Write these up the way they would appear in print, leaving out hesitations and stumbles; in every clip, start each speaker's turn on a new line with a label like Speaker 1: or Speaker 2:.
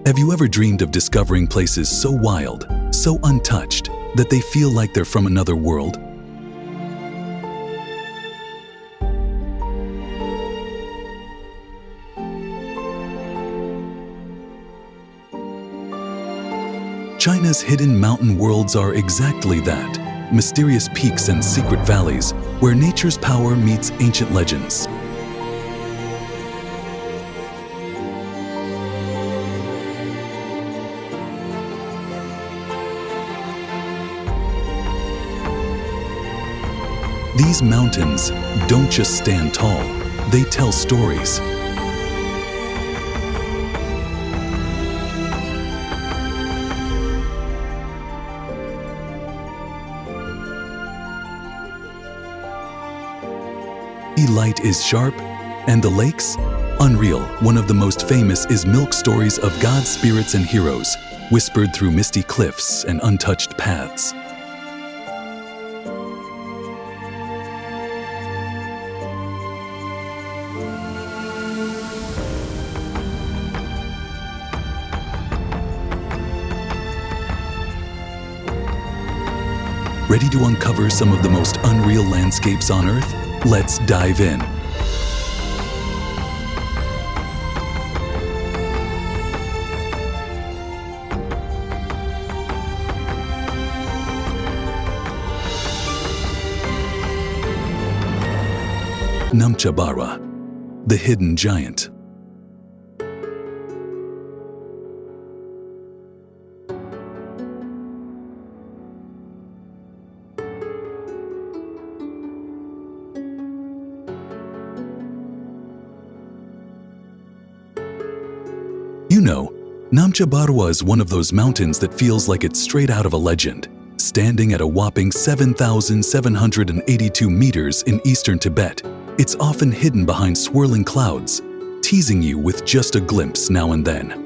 Speaker 1: Have you ever dreamed of discovering places so wild, so untouched, that they feel like they're from another world? China's hidden mountain worlds are exactly that, mysterious peaks and secret valleys where nature's power meets ancient legends. These mountains don't just stand tall, they tell stories. The light is sharp, and the lakes? Unreal. One of the most famous is milk stories of gods, spirits, and heroes, whispered through misty cliffs and untouched paths. Ready to uncover some of the most unreal landscapes on Earth? Let's dive in. Namchabara, the hidden giant. You know, Namchabara is one of those mountains that feels like it's straight out of a legend, standing at a whopping 7,782 meters in eastern Tibet. It's often hidden behind swirling clouds, teasing you with just a glimpse now and then.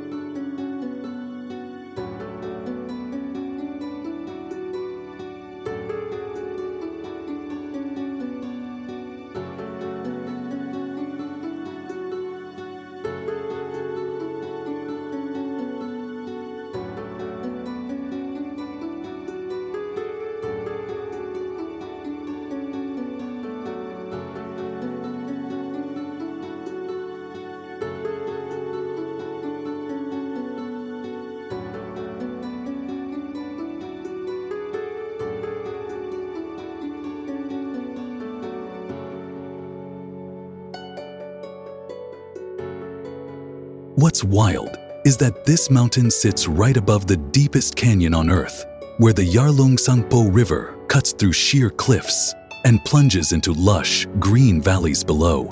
Speaker 1: What's wild is that this mountain sits right above the deepest canyon on Earth, where the Yarlung-Sangpo River cuts through sheer cliffs and plunges into lush, green valleys below.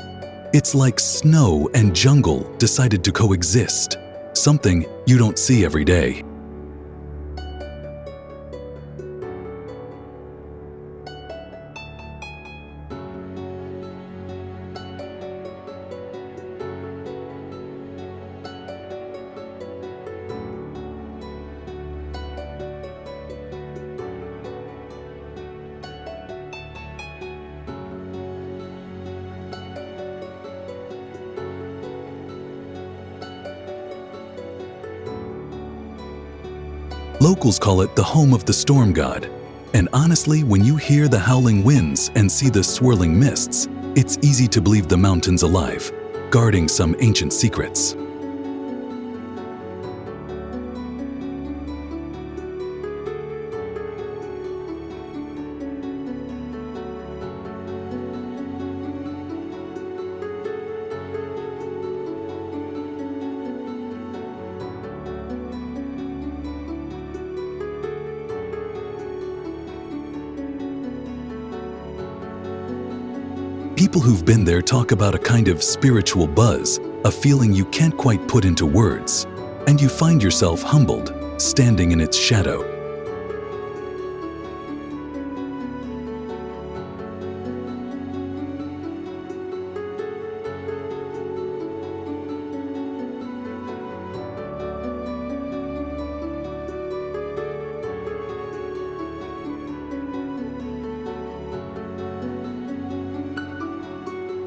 Speaker 1: It's like snow and jungle decided to coexist, something you don't see every day. Locals call it the home of the storm god. And honestly, when you hear the howling winds and see the swirling mists, it's easy to believe the mountain's alive, guarding some ancient secrets. People who've been there talk about a kind of spiritual buzz, a feeling you can't quite put into words, and you find yourself humbled, standing in its shadow.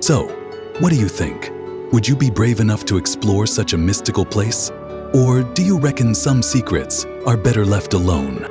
Speaker 1: So, what do you think? Would you be brave enough to explore such a mystical place? Or do you reckon some secrets are better left alone?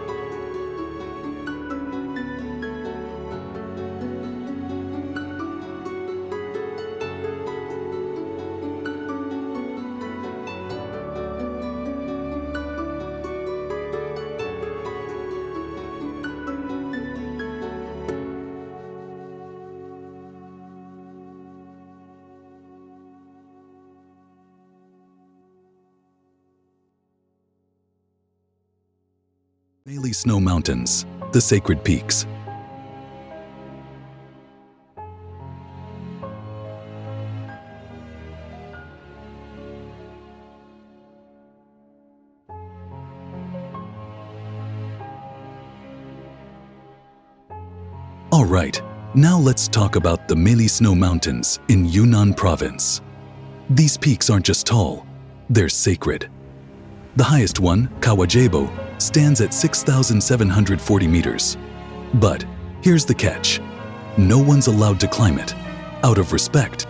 Speaker 1: Meili Snow Mountains, the sacred peaks. All right, now let's talk about the Meili Snow Mountains in Yunnan province. These peaks aren't just tall, they're sacred. The highest one, Kawajebo, stands at 6,740 meters. But here's the catch. No one's allowed to climb it, out of respect.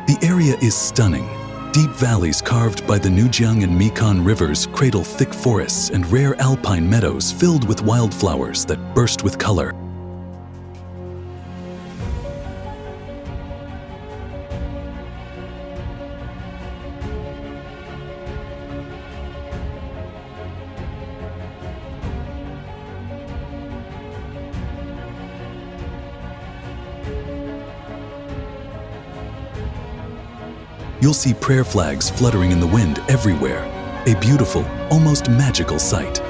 Speaker 1: The area is stunning. Deep valleys carved by the Nujiang and Mekong rivers cradle thick forests and rare alpine meadows filled with wildflowers that burst with color. You'll see prayer flags fluttering in the wind everywhere, a beautiful, almost magical sight.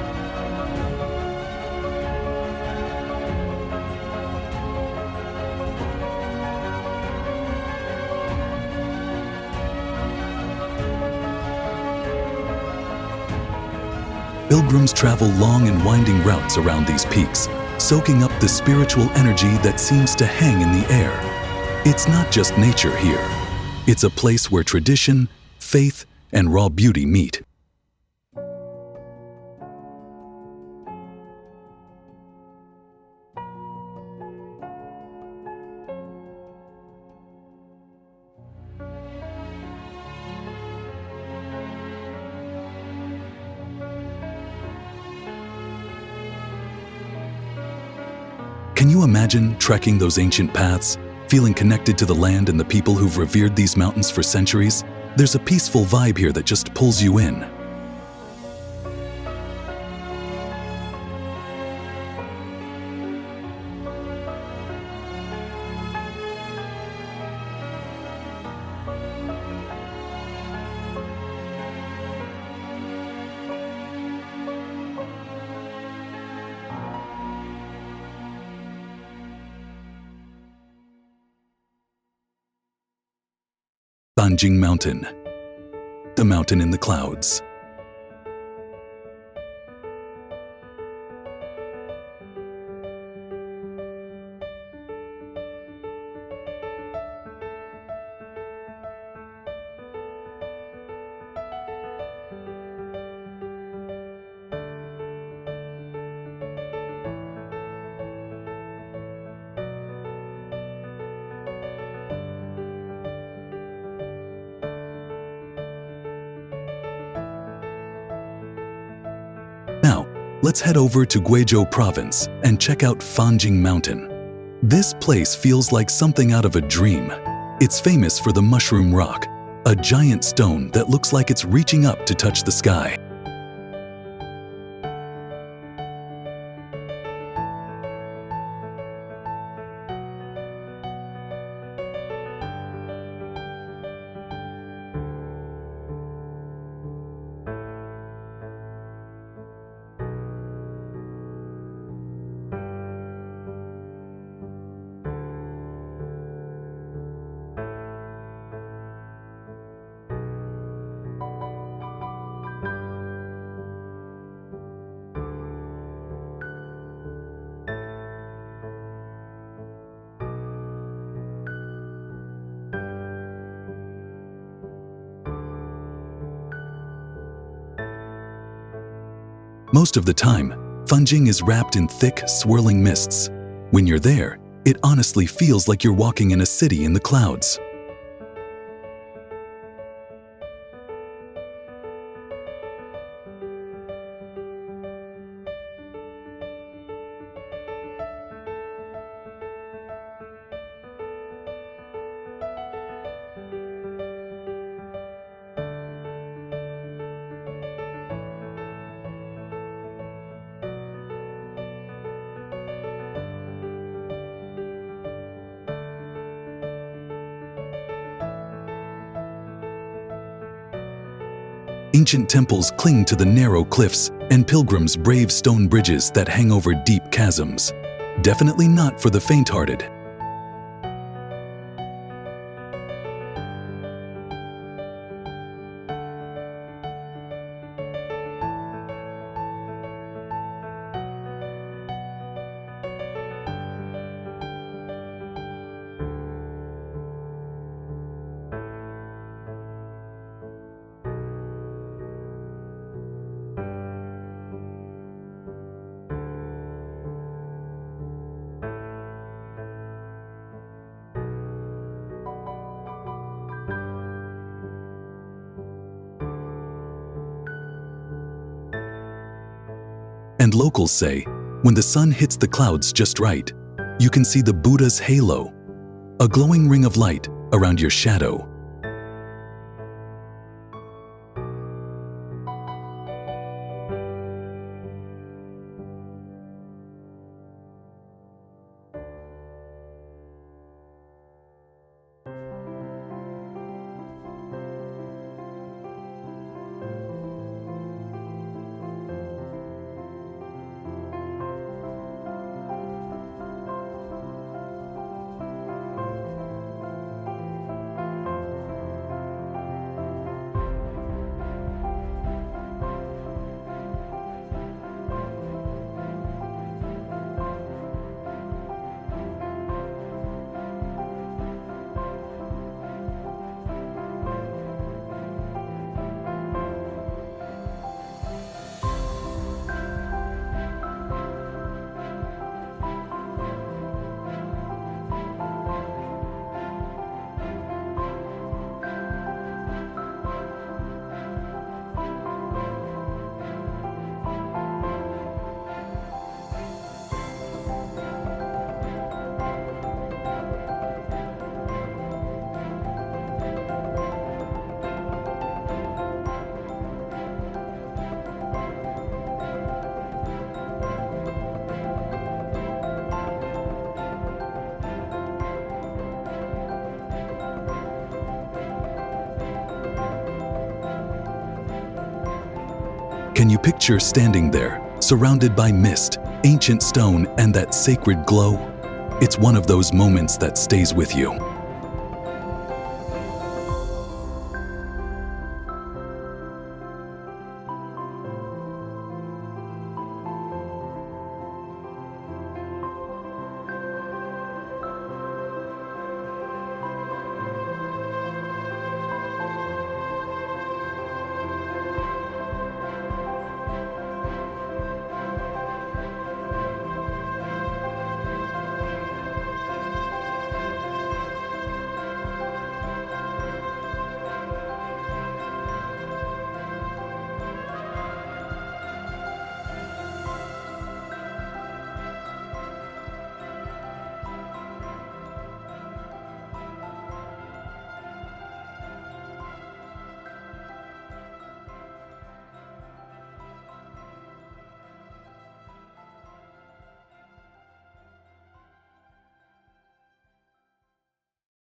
Speaker 1: Pilgrims travel long and winding routes around these peaks, soaking up the spiritual energy that seems to hang in the air. It's not just nature here. It's a place where tradition, faith, and raw beauty meet. Can you imagine trekking those ancient paths? Feeling connected to the land and the people who've revered these mountains for centuries? There's a peaceful vibe here that just pulls you in. Daoenging Mountain, the mountain in the clouds. Now, let's head over to Guizhou province and check out Fanjing Mountain. This place feels like something out of a dream. It's famous for the Mushroom Rock, a giant stone that looks like it's reaching up to touch the sky. Most of the time, Fanjing is wrapped in thick, swirling mists. When you're there, it honestly feels like you're walking in a city in the clouds. Ancient temples cling to the narrow cliffs, and pilgrims brave stone bridges that hang over deep chasms. Definitely not for the faint-hearted. And locals say, when the sun hits the clouds just right, you can see the Buddha's halo, a glowing ring of light around your shadow. Can you picture standing there, surrounded by mist, ancient stone, and that sacred glow? It's one of those moments that stays with you.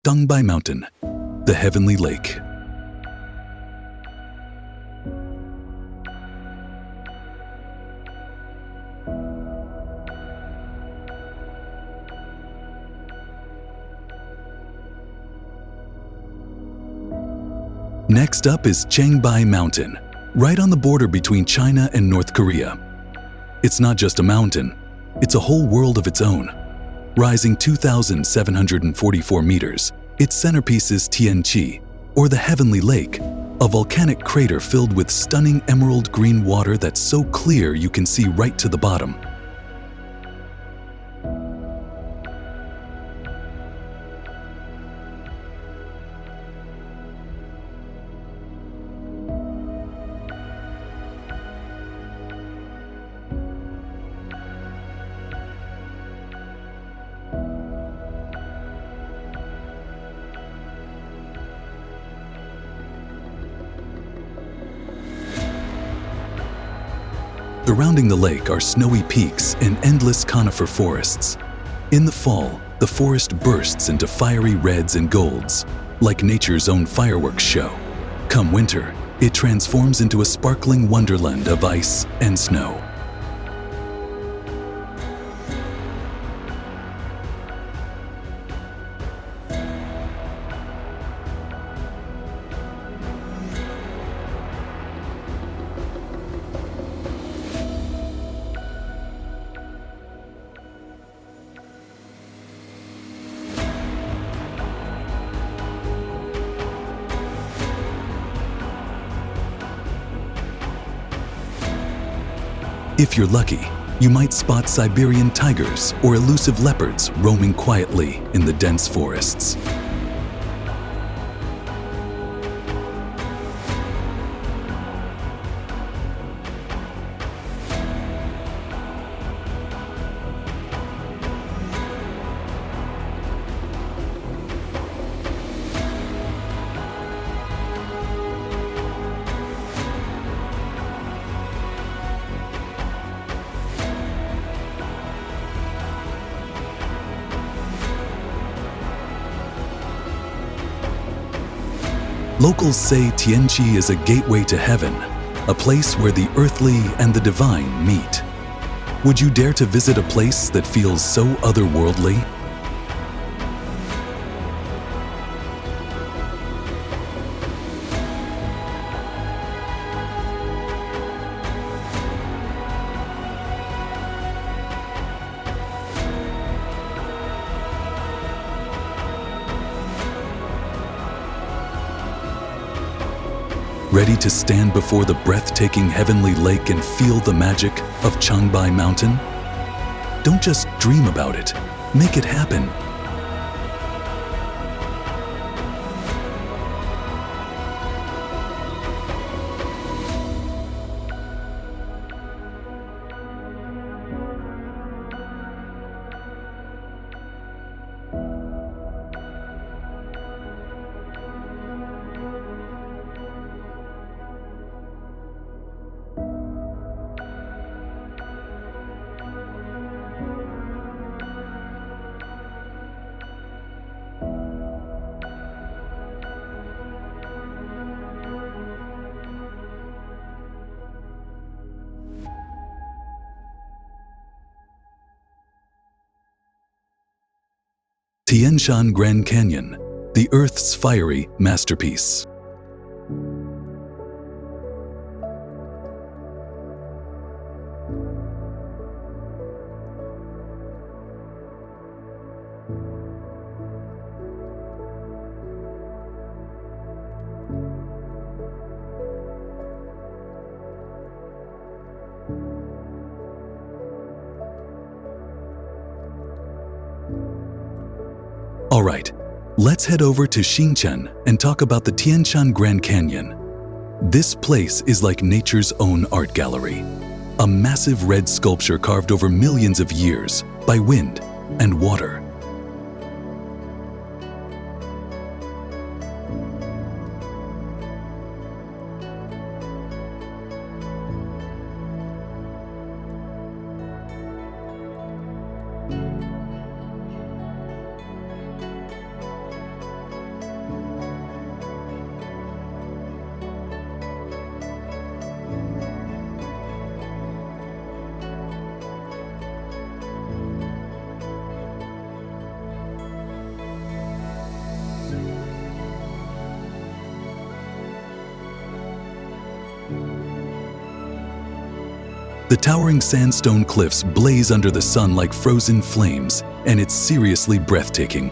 Speaker 1: Dongbai Mountain, the Heavenly Lake. Next up is Changbai Mountain, right on the border between China and North Korea. It's not just a mountain, it's a whole world of its own. Rising 2,744 meters, its centerpiece is TianChan, or the Heavenly Lake, a volcanic crater filled with stunning emerald green water that's so clear you can see right to the bottom. Surrounding the lake are snowy peaks and endless conifer forests. In the fall, the forest bursts into fiery reds and golds, like nature's own fireworks show. Come winter, it transforms into a sparkling wonderland of ice and snow. If you're lucky, you might spot Siberian tigers or elusive leopards roaming quietly in the dense forests. Locals say TianChan is a gateway to heaven, a place where the earthly and the divine meet. Would you dare to visit a place that feels so otherworldly? Ready to stand before the breathtaking heavenly lake and feel the magic of Changbai Mountain? Don't just dream about it, make it happen. TianChan Grand Canyon, the Earth's fiery masterpiece. All right, let's head over to Xinchen and talk about the TianChan Grand Canyon. This place is like nature's own art gallery, a massive red sculpture carved over millions of years by wind and water. The towering sandstone cliffs blaze under the sun like frozen flames, and it's seriously breathtaking.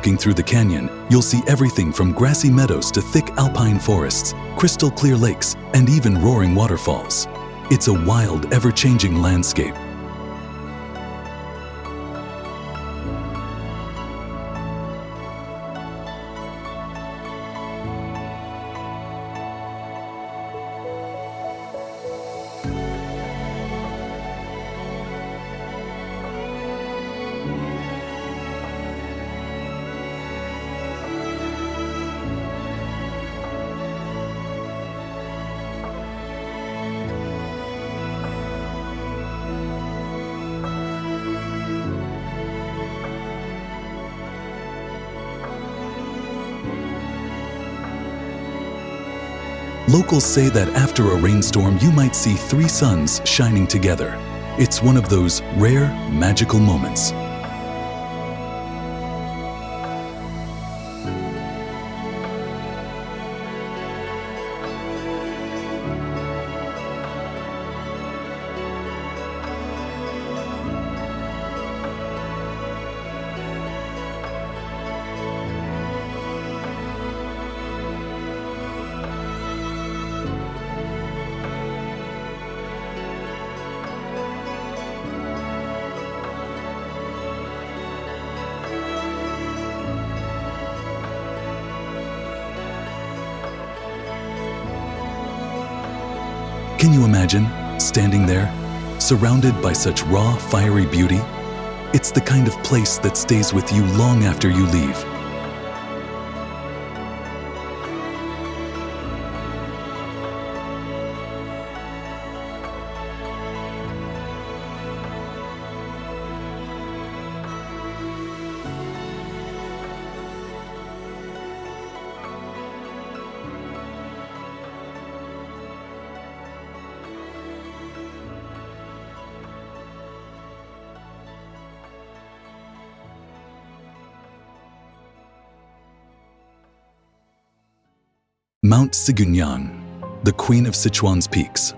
Speaker 1: Walking through the canyon, you'll see everything from grassy meadows to thick alpine forests, crystal clear lakes, and even roaring waterfalls. It's a wild, ever-changing landscape. Locals say that after a rainstorm, you might see three suns shining together. It's one of those rare, magical moments. Can you imagine standing there, surrounded by such raw, fiery beauty? It's the kind of place that stays with you long after you leave. Mount Sigunyang, the Queen of Sichuan's peaks.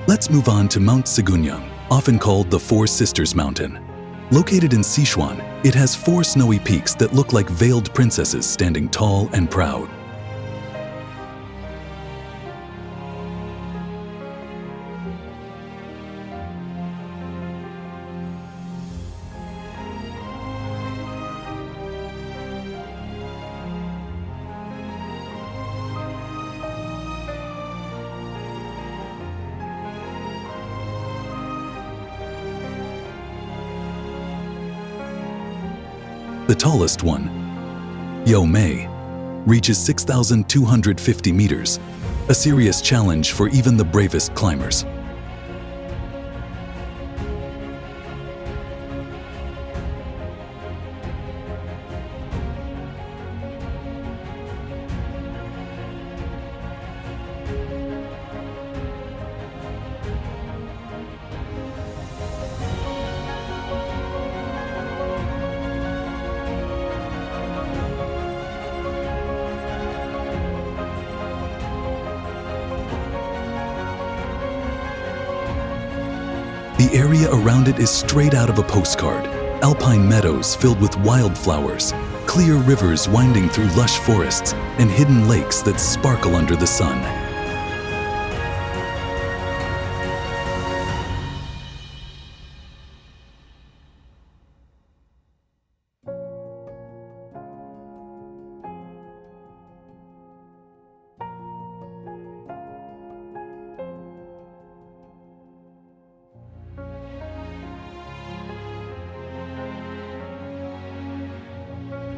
Speaker 1: Let's move on to Mount Sigunyang, often called the Four Sisters Mountain. Located in Sichuan, it has four snowy peaks that look like veiled princesses standing tall and proud. The tallest one, Yomei, reaches 6,250 meters, a serious challenge for even the bravest climbers. The area around it is straight out of a postcard. Alpine meadows filled with wildflowers, clear rivers winding through lush forests, and hidden lakes that sparkle under the sun.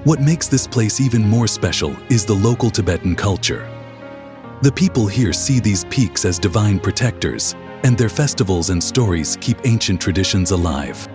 Speaker 1: What makes this place even more special is the local Tibetan culture. The people here see these peaks as divine protectors, and their festivals and stories keep ancient traditions alive.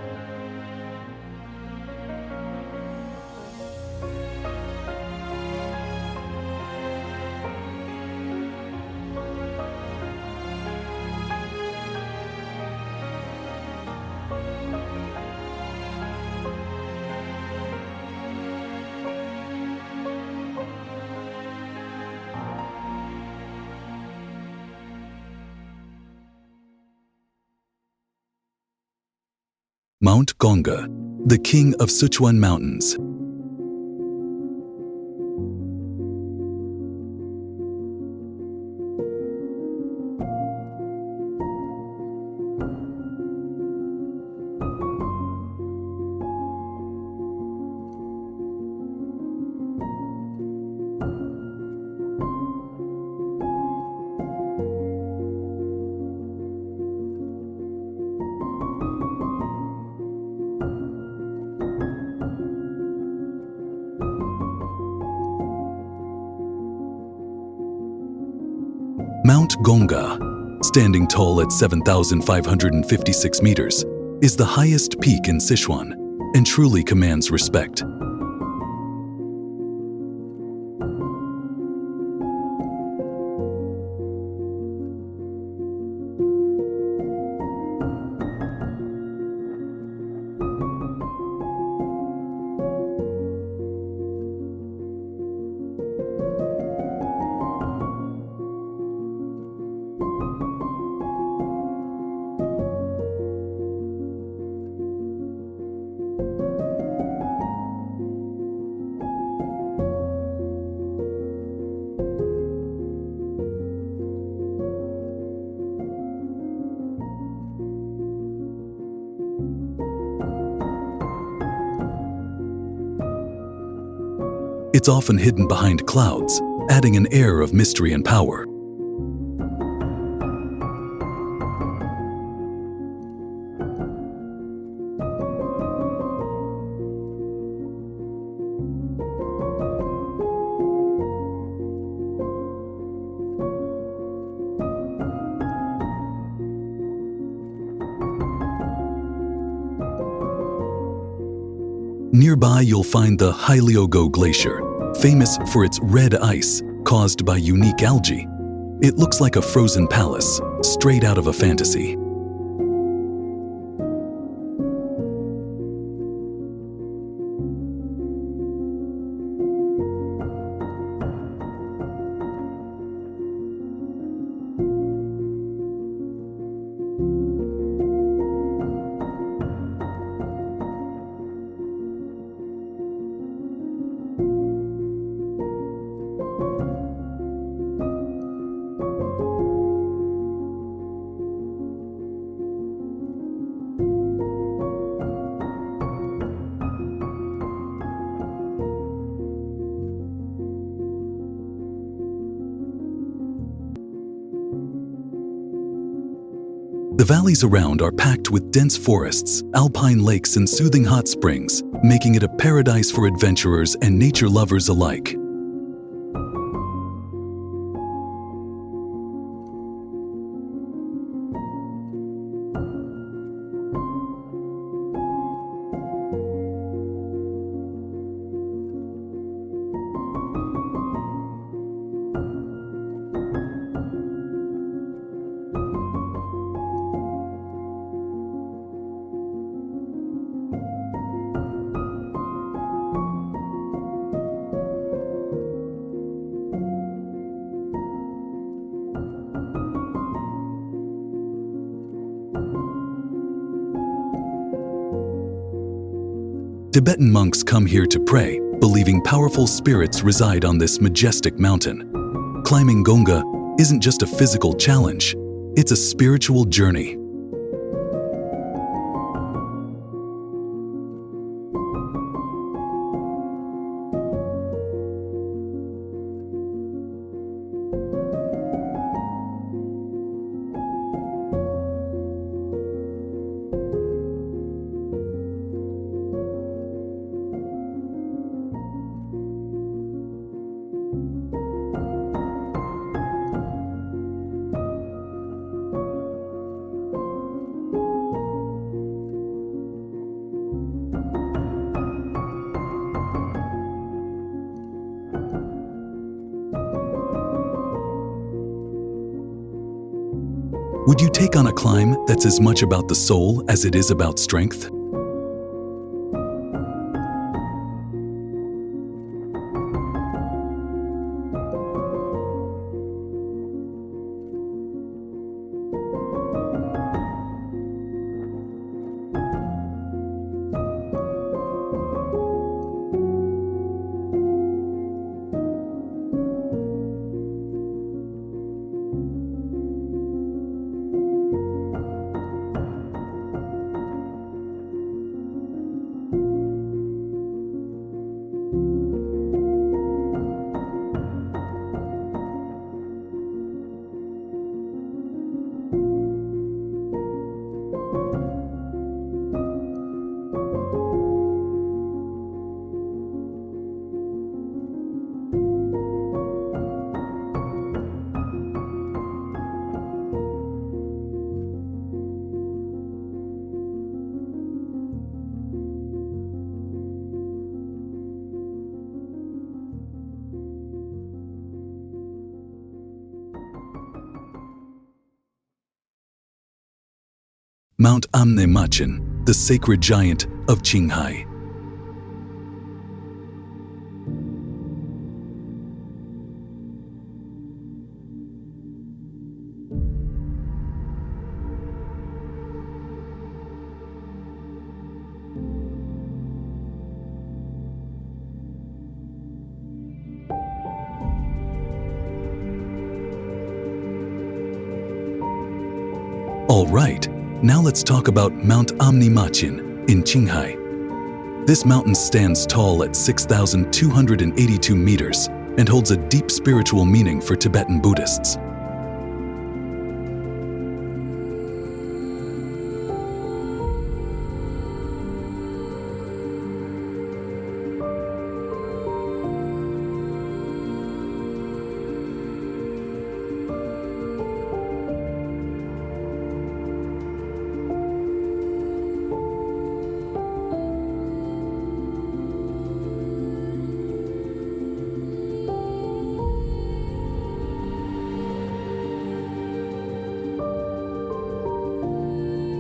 Speaker 1: Mount Gonga, the king of Sichuan mountains. Mount Gonga, standing tall at 7,556 meters, is the highest peak in Sichuan and truly commands respect. It's often hidden behind clouds, adding an air of mystery and power. Nearby, you'll find the Hyeogo Glacier, famous for its red ice caused by unique algae. It looks like a frozen palace, straight out of a fantasy. The valleys around are packed with dense forests, alpine lakes, and soothing hot springs, making it a paradise for adventurers and nature lovers alike. Tibetan monks come here to pray, believing powerful spirits reside on this majestic mountain. Climbing Gonga isn't just a physical challenge, it's a spiritual journey. Would you take on a climb that's as much about the soul as it is about strength? Mount Amnachin, the sacred giant of Qinghai. All right, now let's talk about Mount Amnachin in Qinghai. This mountain stands tall at 6,282 meters and holds a deep spiritual meaning for Tibetan Buddhists.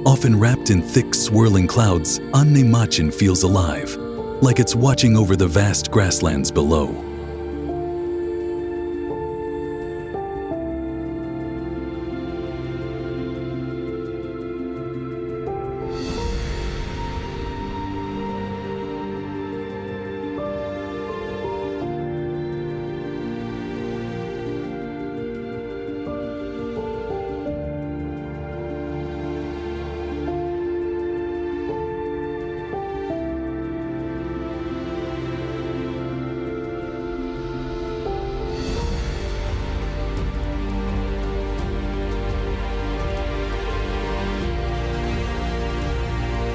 Speaker 1: Often wrapped in thick, swirling clouds, Amnachin feels alive, like it's watching over the vast grasslands below.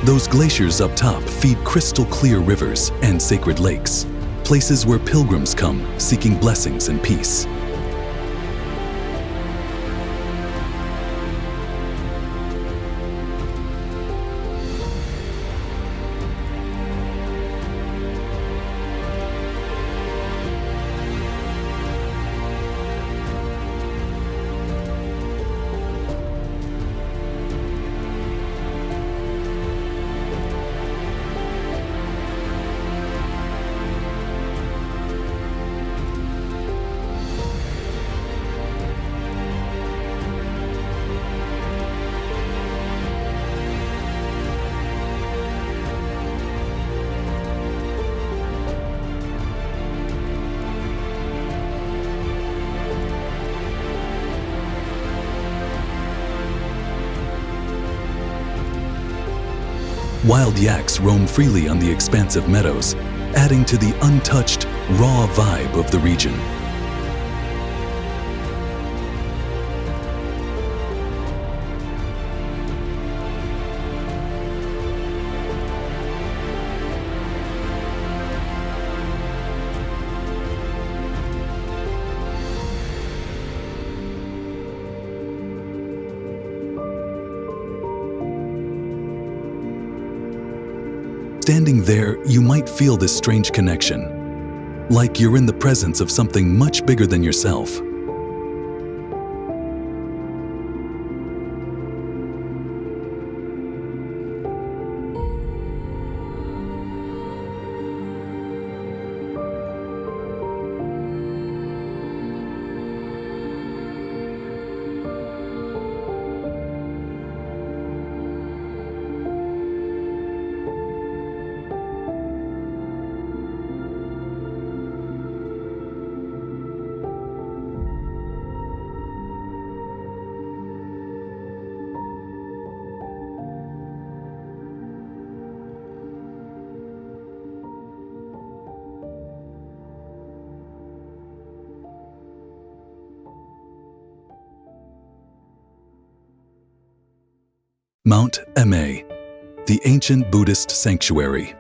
Speaker 1: Those glaciers up top feed crystal-clear rivers and sacred lakes, places where pilgrims come seeking blessings and peace. Wild yaks roam freely on the expansive meadows, adding to the untouched, raw vibe of the region. Standing there, you might feel this strange connection, like you're in the presence of something much bigger than yourself. Mount Ma, the ancient Buddhist sanctuary.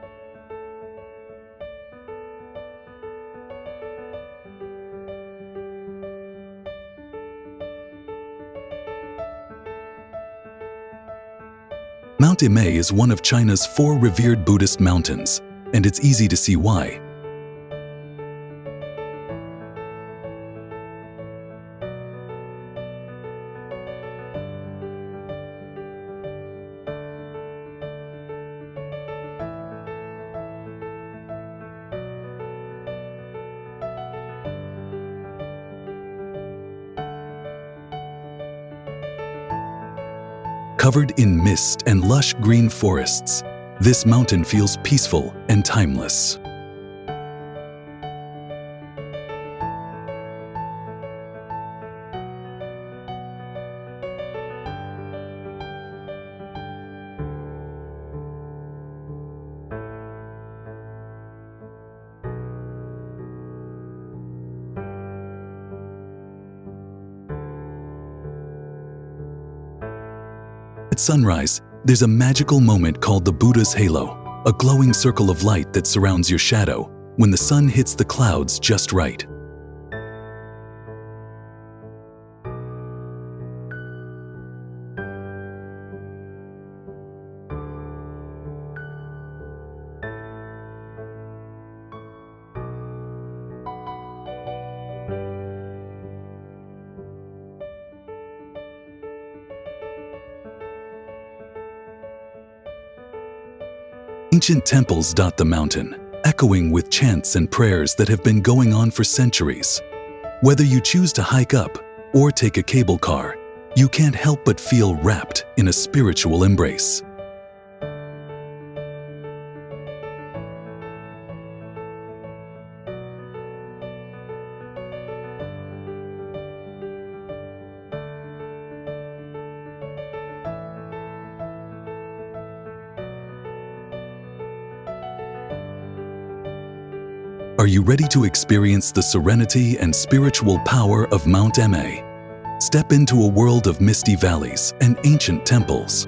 Speaker 1: Mount Ma is one of China's 4 revered Buddhist mountains, and it's easy to see why. Covered in mist and lush green forests, this mountain feels peaceful and timeless. At sunrise, there's a magical moment called the Buddha's halo, a glowing circle of light that surrounds your shadow when the sun hits the clouds just right. Ancient temples dot the mountain, echoing with chants and prayers that have been going on for centuries. Whether you choose to hike up or take a cable car, you can't help but feel wrapped in a spiritual embrace. Are you ready to experience the serenity and spiritual power of Mount Ma? Step into a world of misty valleys and ancient temples.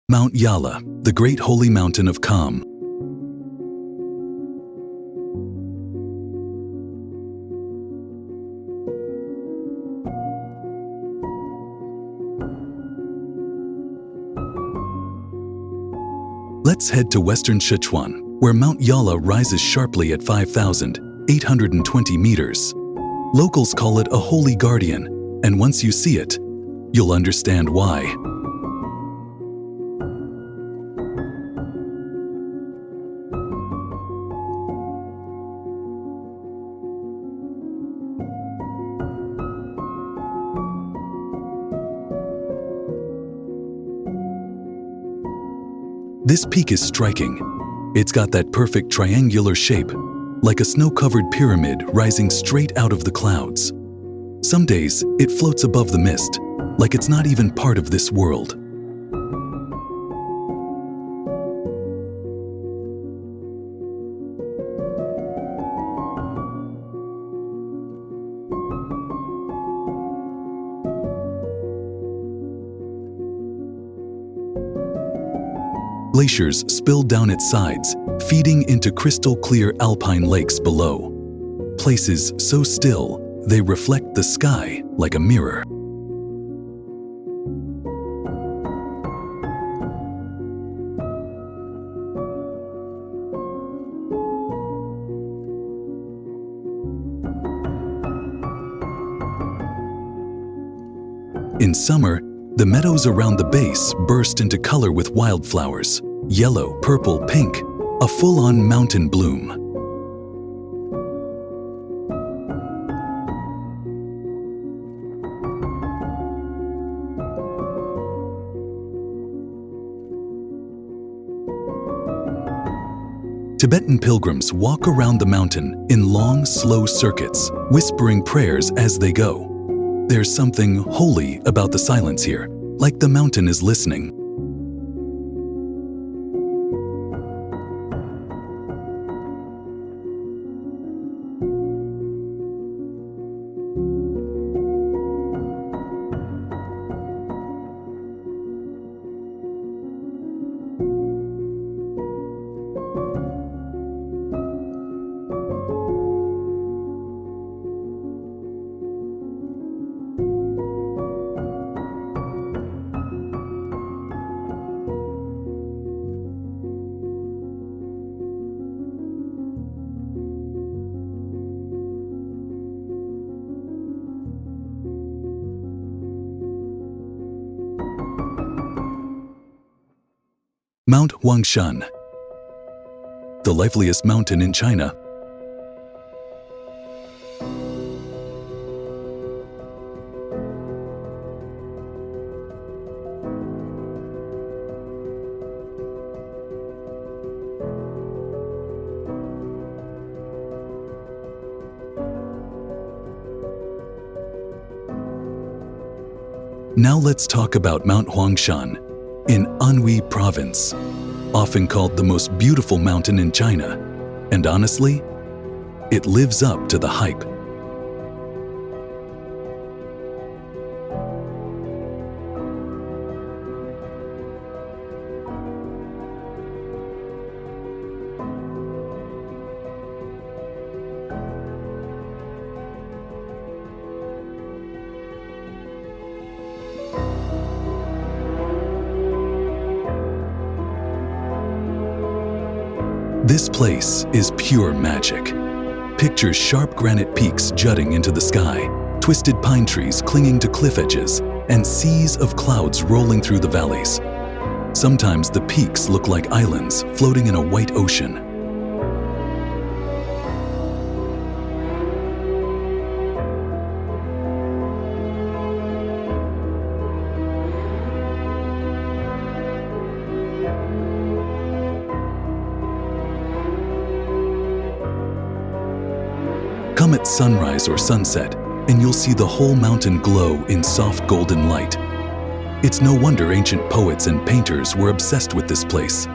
Speaker 1: Mount Yala, the great holy mountain of calm. Let's head to western Sichuan, where Mount Yala rises sharply at 5,820 meters. Locals call it a holy guardian, and once you see it, you'll understand why. This peak is striking. It's got that perfect triangular shape, like a snow-covered pyramid rising straight out of the clouds. Some days, it floats above the mist, like it's not even part of this world. Glaciers spill down its sides, feeding into crystal-clear alpine lakes below. Places so still, they reflect the sky like a mirror. In summer, the meadows around the base burst into color with wildflowers, yellow, purple, pink, a full-on mountain bloom. Tibetan pilgrims walk around the mountain in long, slow circuits, whispering prayers as they go. There's something holy about the silence here, like the mountain is listening. Mount Hong Xan, the liveliest mountain in China. Now let's talk about Mount Hong Xan in Anhui Province, often called the most beautiful mountain in China. And honestly, it lives up to the hype. This place is pure magic. Picture sharp granite peaks jutting into the sky, twisted pine trees clinging to cliff edges, and seas of clouds rolling through the valleys. Sometimes the peaks look like islands floating in a white ocean. Come at sunrise or sunset, and you'll see the whole mountain glow in soft golden light. It's no wonder ancient poets and painters were obsessed with this place.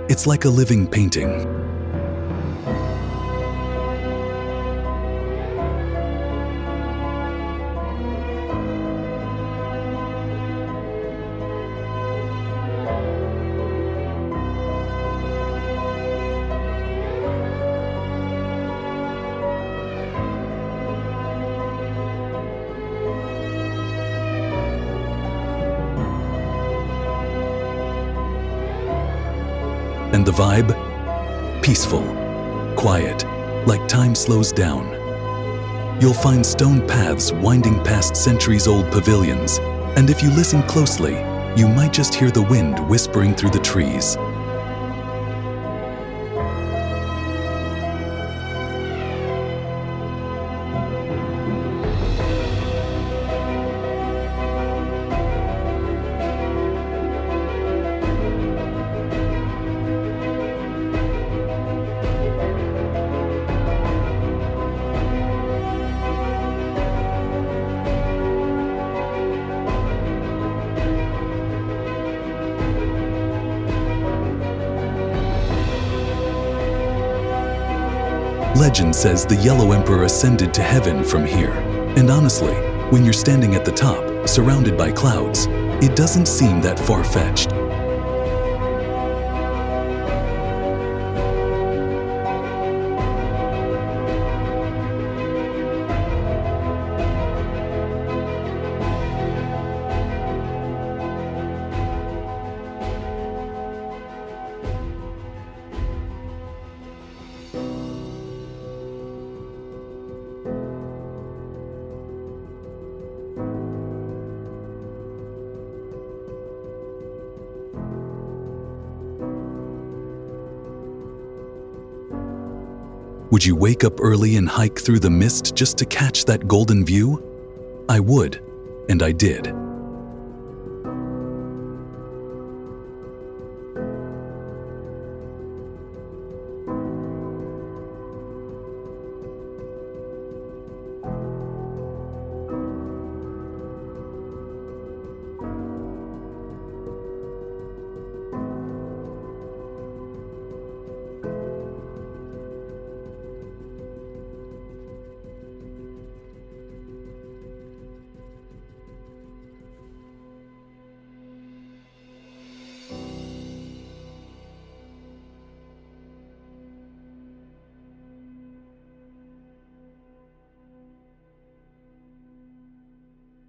Speaker 1: It's like a living painting. And the vibe? Peaceful, quiet, like time slows down. You'll find stone paths winding past centuries-old pavilions, and if you listen closely, you might just hear the wind whispering through the trees. Legend says the Yellow Emperor ascended to heaven from here. And honestly, when you're standing at the top, surrounded by clouds, it doesn't seem that far-fetched. Would you wake up early and hike through the mist just to catch that golden view? I would, and I did.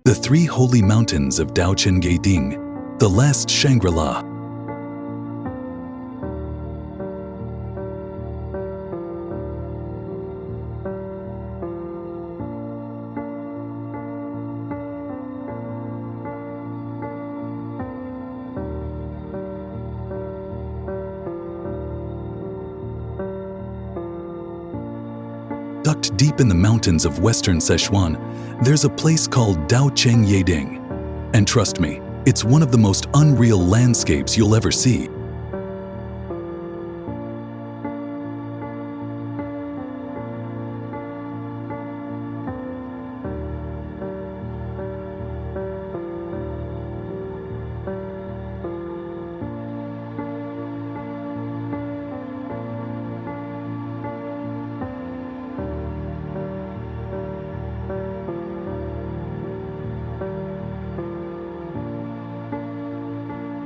Speaker 1: The three holy mountains of Daoenging, the last Shangri-La. tucked deep in the mountains of western Sichuan, there's a place called Daoenging Yandang. And trust me, it's one of the most unreal landscapes you'll ever see.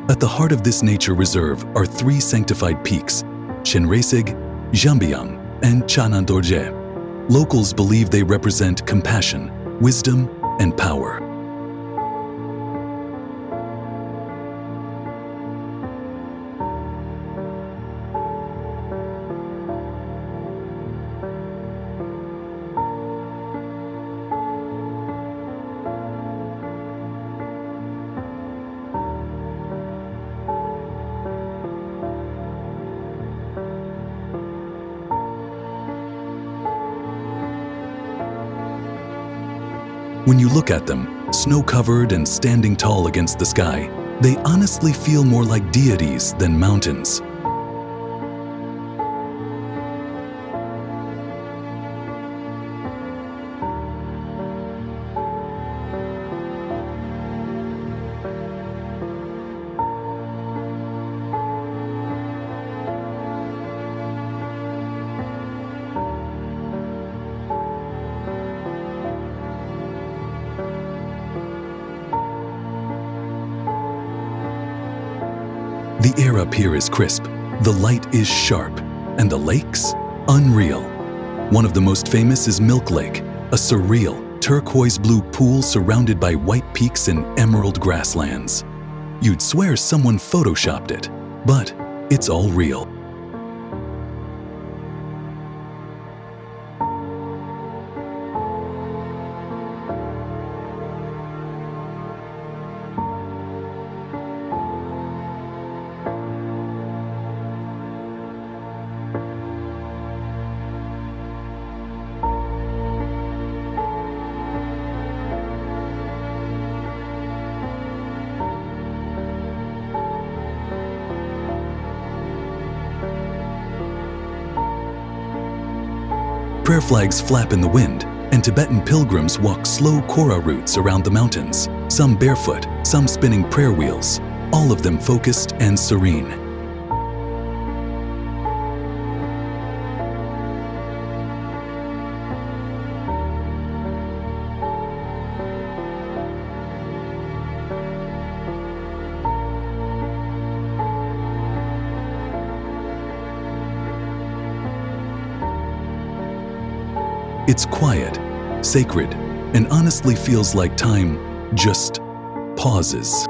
Speaker 1: At the heart of this nature reserve are three sanctified peaks, Shenresig, Jambiang, and Chanandorje. Locals believe they represent compassion, wisdom, and power. When you look at them, snow-covered and standing tall against the sky, they honestly feel more like deities than mountains. The air up here is crisp, the light is sharp, and the lakes? Unreal. One of the most famous is Milk Lake, a surreal, turquoise-blue pool surrounded by white peaks and emerald grasslands. You'd swear someone photoshopped it, but it's all real. Prayer flags flap in the wind, and Tibetan pilgrims walk slow Kora routes around the mountains, some barefoot, some spinning prayer wheels, all of them focused and serene. It's quiet, sacred, and honestly feels like time just pauses.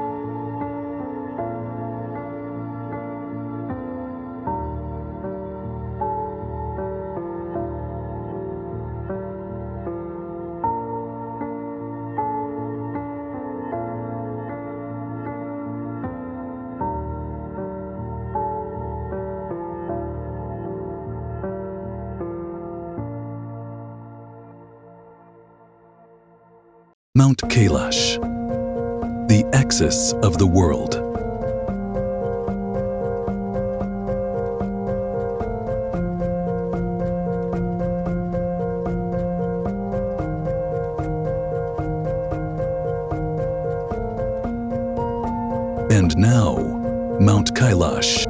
Speaker 1: Mount Kailash, the axis of the world. And now, Mount Kailash.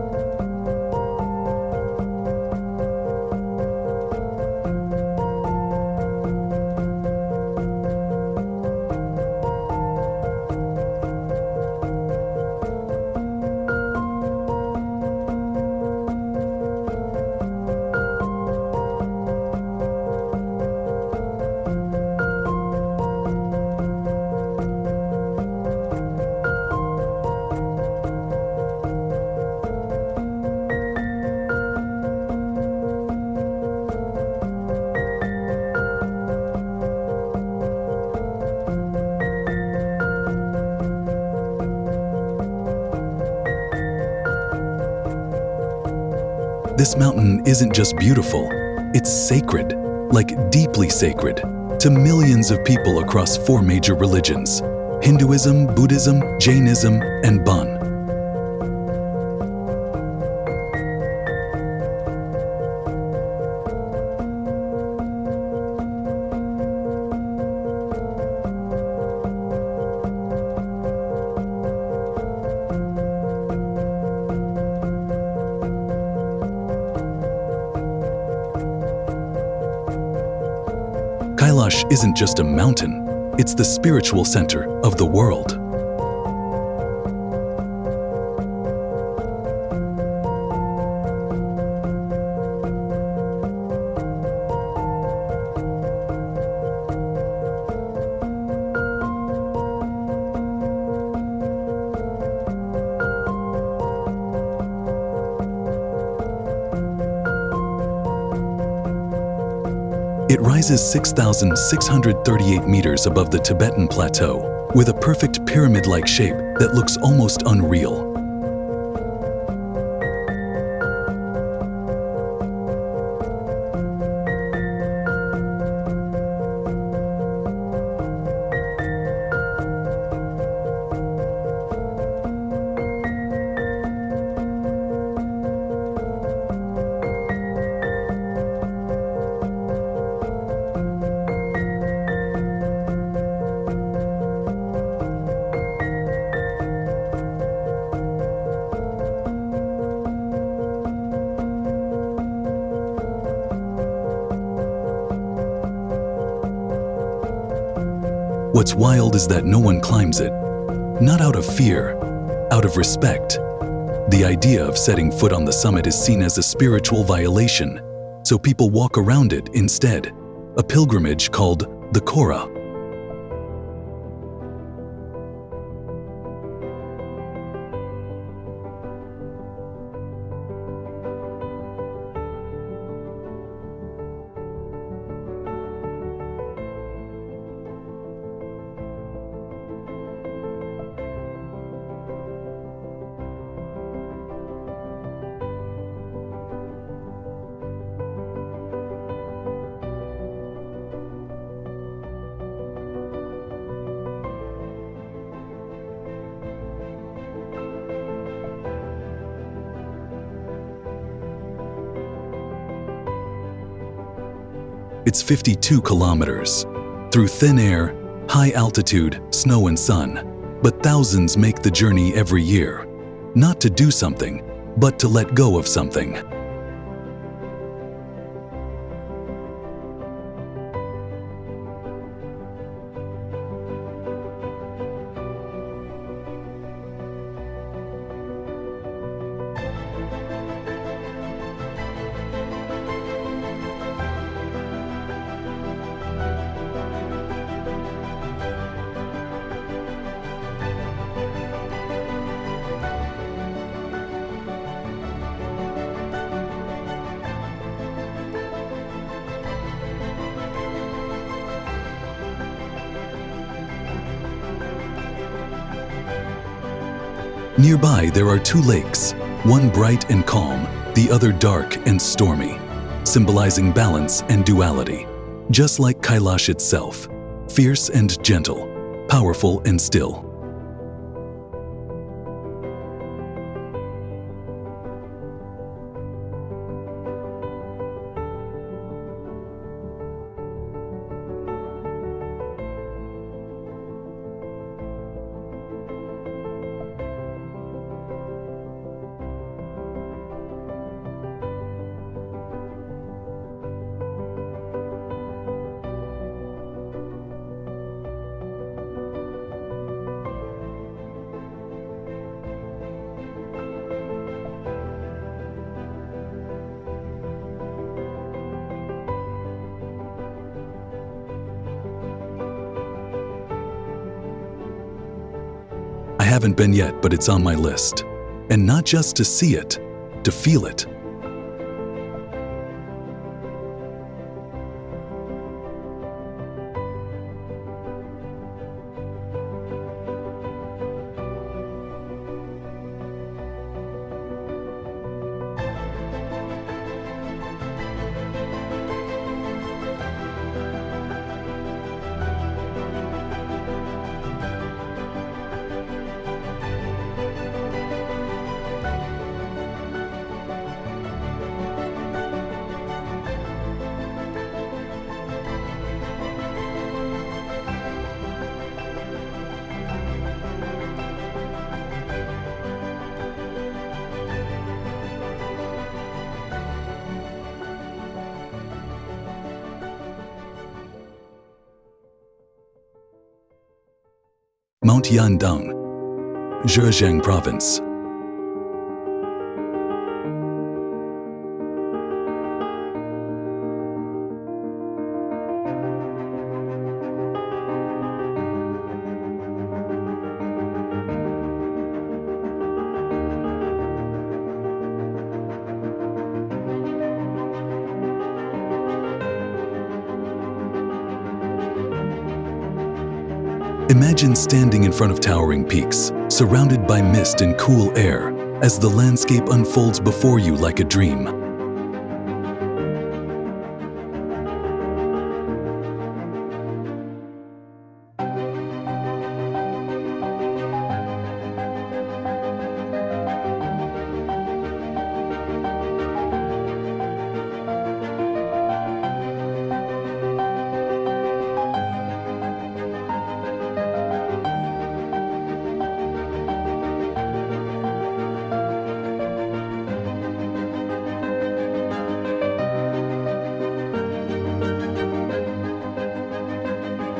Speaker 1: This mountain isn't just beautiful, it's sacred. like deeply sacred, to millions of people across 4 major religions: Hinduism, Buddhism, Jainism, and Bon. Kailash isn't just a mountain, it's the spiritual center of the world. It rises 6,638 meters above the Tibetan Plateau, with a perfect pyramid-like shape that looks almost unreal. What's wild is that no one climbs it, not out of fear, out of respect. The idea of setting foot on the summit is seen as a spiritual violation, so people walk around it instead, a pilgrimage called the Kora. It's 52 kilometers, through thin air, high altitude, snow and sun. But thousands make the journey every year, not to do something, but to let go of something. Nearby, there are 2 lakes, one bright and calm, the other dark and stormy, symbolizing balance and duality, just like Kailash itself, fierce and gentle, powerful and still. I haven't been yet, but it's on my list. And not just to see it, to feel it. Mount Yandang, Zhejiang Province. Imagine standing in front of towering peaks, surrounded by mist and cool air, as the landscape unfolds before you like a dream.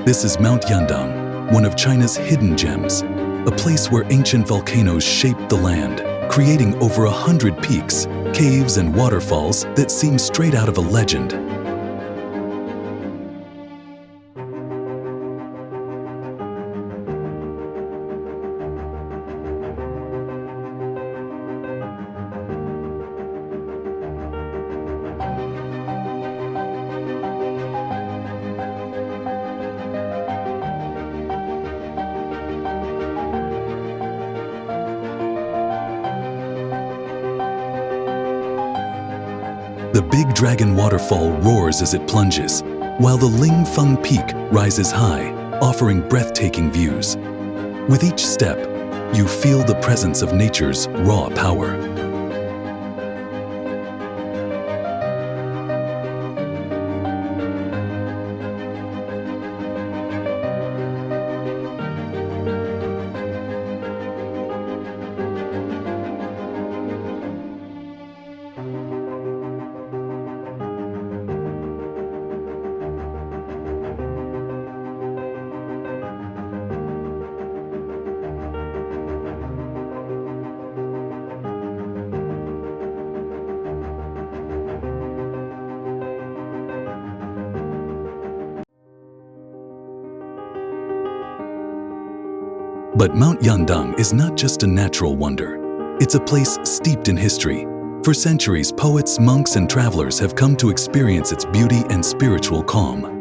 Speaker 1: This is Mount Yandang, one of China's hidden gems, a place where ancient volcanoes shaped the land, creating over 100 peaks, caves, and waterfalls that seem straight out of a legend. The Big Dragon waterfall roars as it plunges, while the Lingfeng Peak rises high, offering breathtaking views. With each step, you feel the presence of nature's raw power. But Mount Yandang is not just a natural wonder. It's a place steeped in history. For centuries, poets, monks, and travelers have come to experience its beauty and spiritual calm.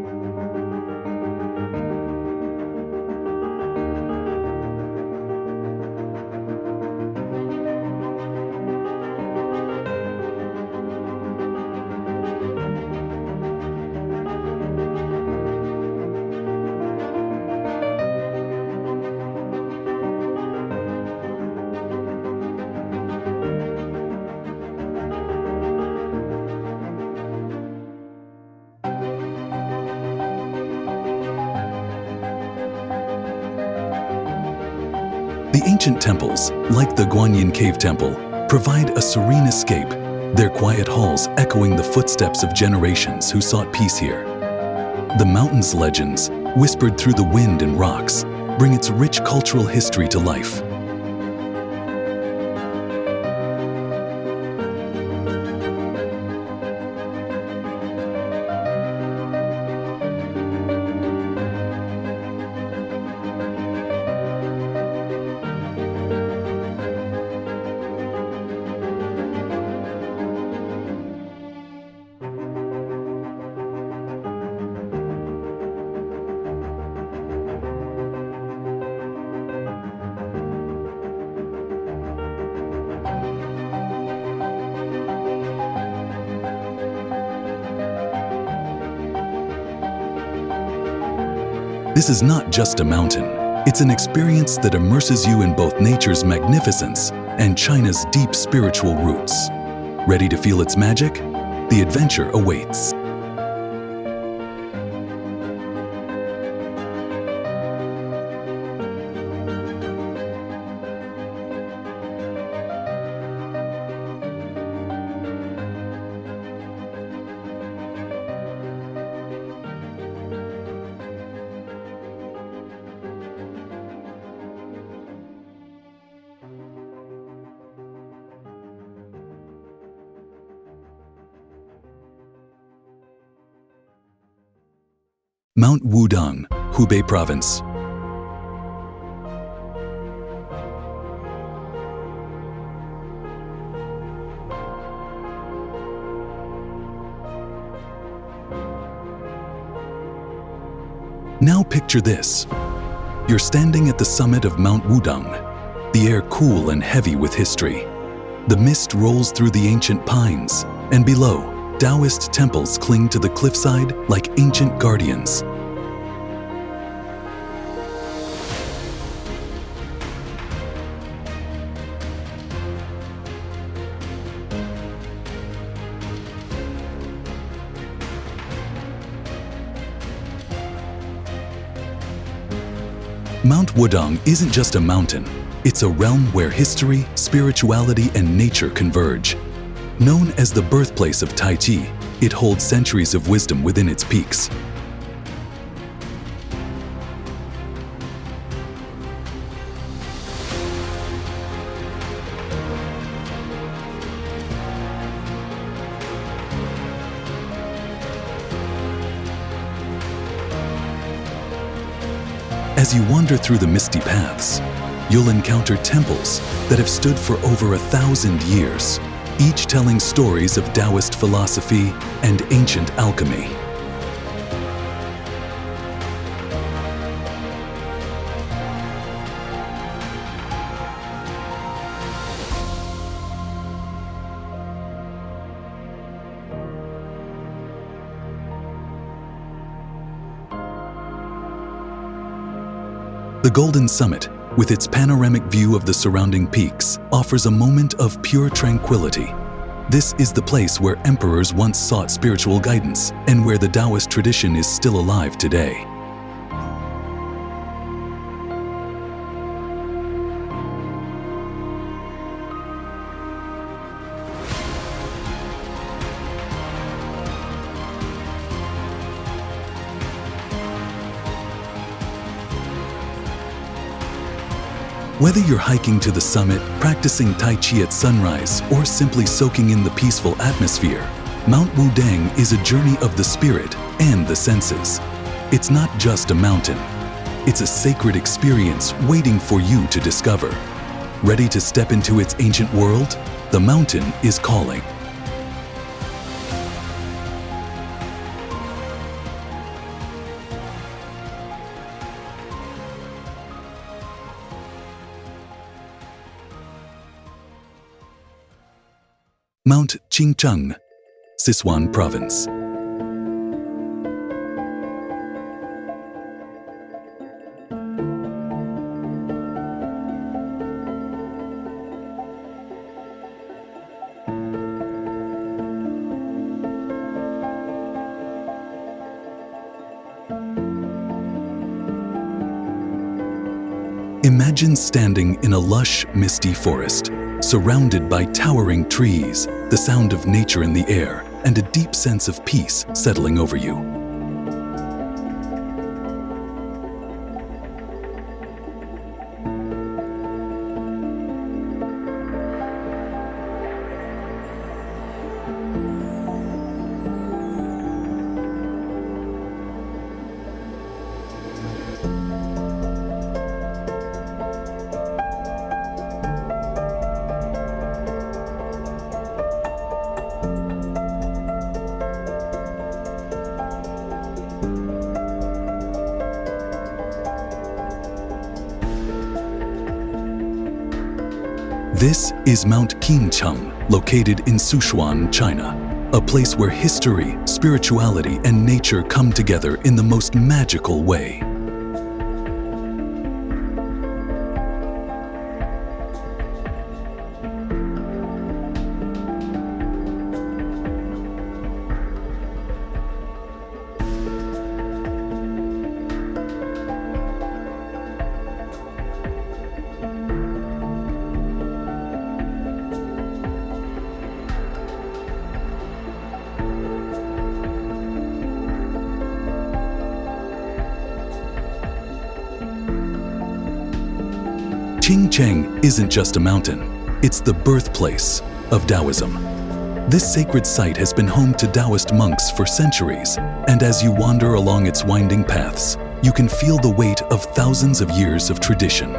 Speaker 1: The ancient temples, like the Guanyin Cave Temple, provide a serene escape, their quiet halls echoing the footsteps of generations who sought peace here. The mountain's legends, whispered through the wind and rocks, bring its rich cultural history to life. This is not just a mountain. It's an experience that immerses you in both nature's magnificence and China's deep spiritual roots. Ready to feel its magic? The adventure awaits. Mount Wudang, Hubei Province. Now picture this. You're standing at the summit of Mount Wudang, the air cool and heavy with history. The mist rolls through the ancient pines, and below, Taoist temples cling to the cliffside like ancient guardians. Mount Wudang isn't just a mountain, it's a realm where history, spirituality, and nature converge. Known as the birthplace of Tai Chi, it holds centuries of wisdom within its peaks. As you wander through the misty paths, you'll encounter temples that have stood for over 1,000 years, each telling stories of Taoist philosophy and ancient alchemy. The Golden Summit, with its panoramic view of the surrounding peaks, offers a moment of pure tranquility. This is the place where emperors once sought spiritual guidance and where the Taoist tradition is still alive today. Whether you're hiking to the summit, practicing Tai Chi at sunrise, or simply soaking in the peaceful atmosphere, Mount Wudang is a journey of the spirit and the senses. It's not just a mountain. It's a sacred experience waiting for you to discover. Ready to step into its ancient world? The mountain is calling. Mount Qingcheng, Sichuan Province. Imagine standing in a lush, misty forest, surrounded by towering trees, the sound of nature in the air, and a deep sense of peace settling over you. This is Mount Qingcheng, located in Sichuan, China, a place where history, spirituality, and nature come together in the most magical way. Qingcheng isn't just a mountain, it's the birthplace of Taoism. This sacred site has been home to Taoist monks for centuries, and as you wander along its winding paths, you can feel the weight of thousands of years of tradition.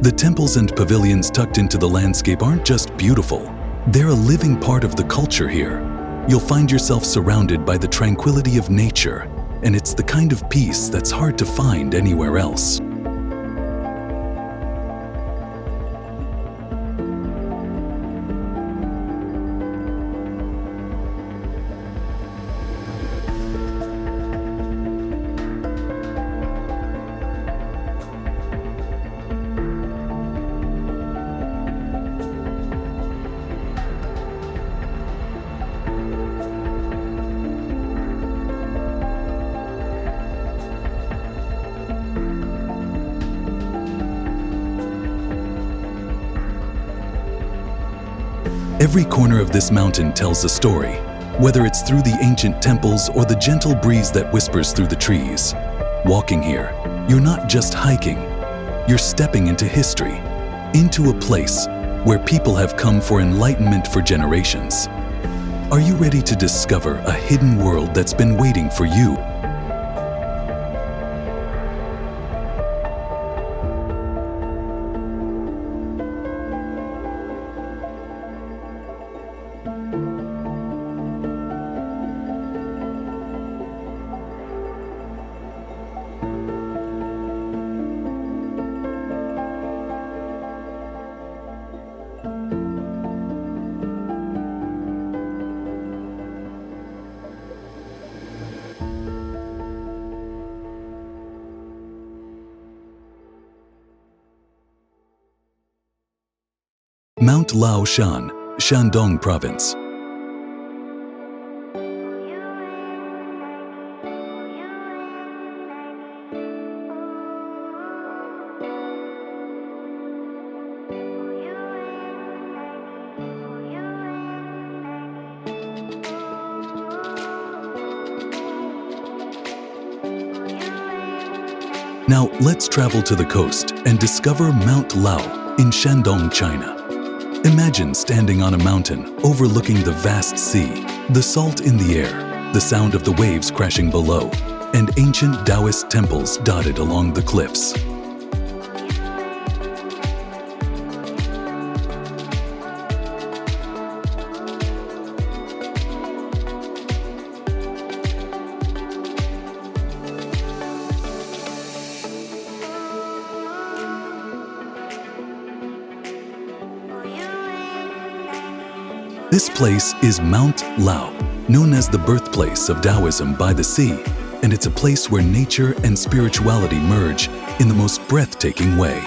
Speaker 1: The temples and pavilions tucked into the landscape aren't just beautiful, they're a living part of the culture here. You'll find yourself surrounded by the tranquility of nature, and it's the kind of peace that's hard to find anywhere else. Every corner of this mountain tells a story, whether it's through the ancient temples or the gentle breeze that whispers through the trees. Walking here, you're not just hiking, you're stepping into history, into a place where people have come for enlightenment for generations. Are you ready to discover a hidden world that's been waiting for you? Mount Lao Shan, Shandong Province. Now let's travel to the coast and discover Mount Lao in Shandong, China. Imagine standing on a mountain overlooking the vast sea, the salt in the air, the sound of the waves crashing below, and ancient Taoist temples dotted along the cliffs. This place is Mount Lao, known as the birthplace of Taoism by the sea, and it's a place where nature and spirituality merge in the most breathtaking way.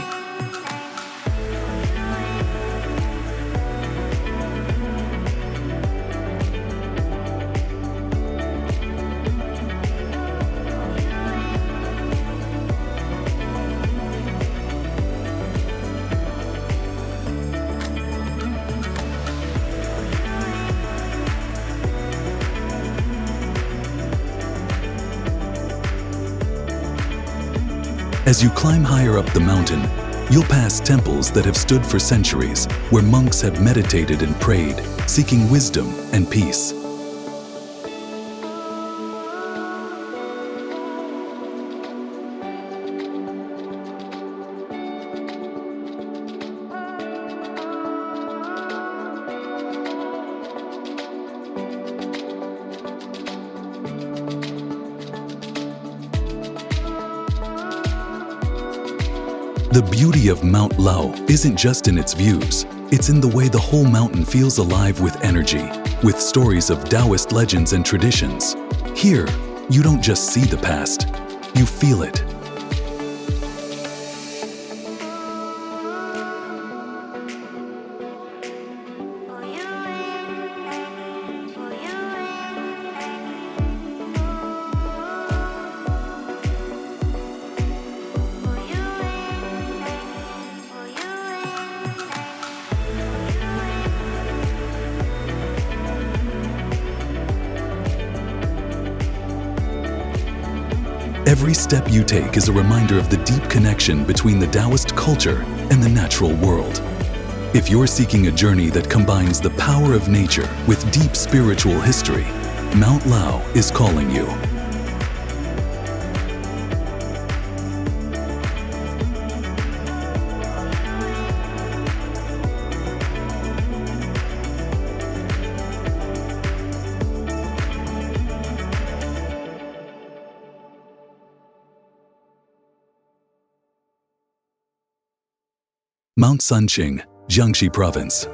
Speaker 1: As you climb higher up the mountain, you'll pass temples that have stood for centuries, where monks have meditated and prayed, seeking wisdom and peace. The beauty of Mount Lao isn't just in its views, it's in the way the whole mountain feels alive with energy, with stories of Taoist legends and traditions. Here, you don't just see the past, you feel it. Every step you take is a reminder of the deep connection between the Taoist culture and the natural world. If you're seeking a journey that combines the power of nature with deep spiritual history, Mount Lao is calling you. Mount Sanqing, Jiangxi Province.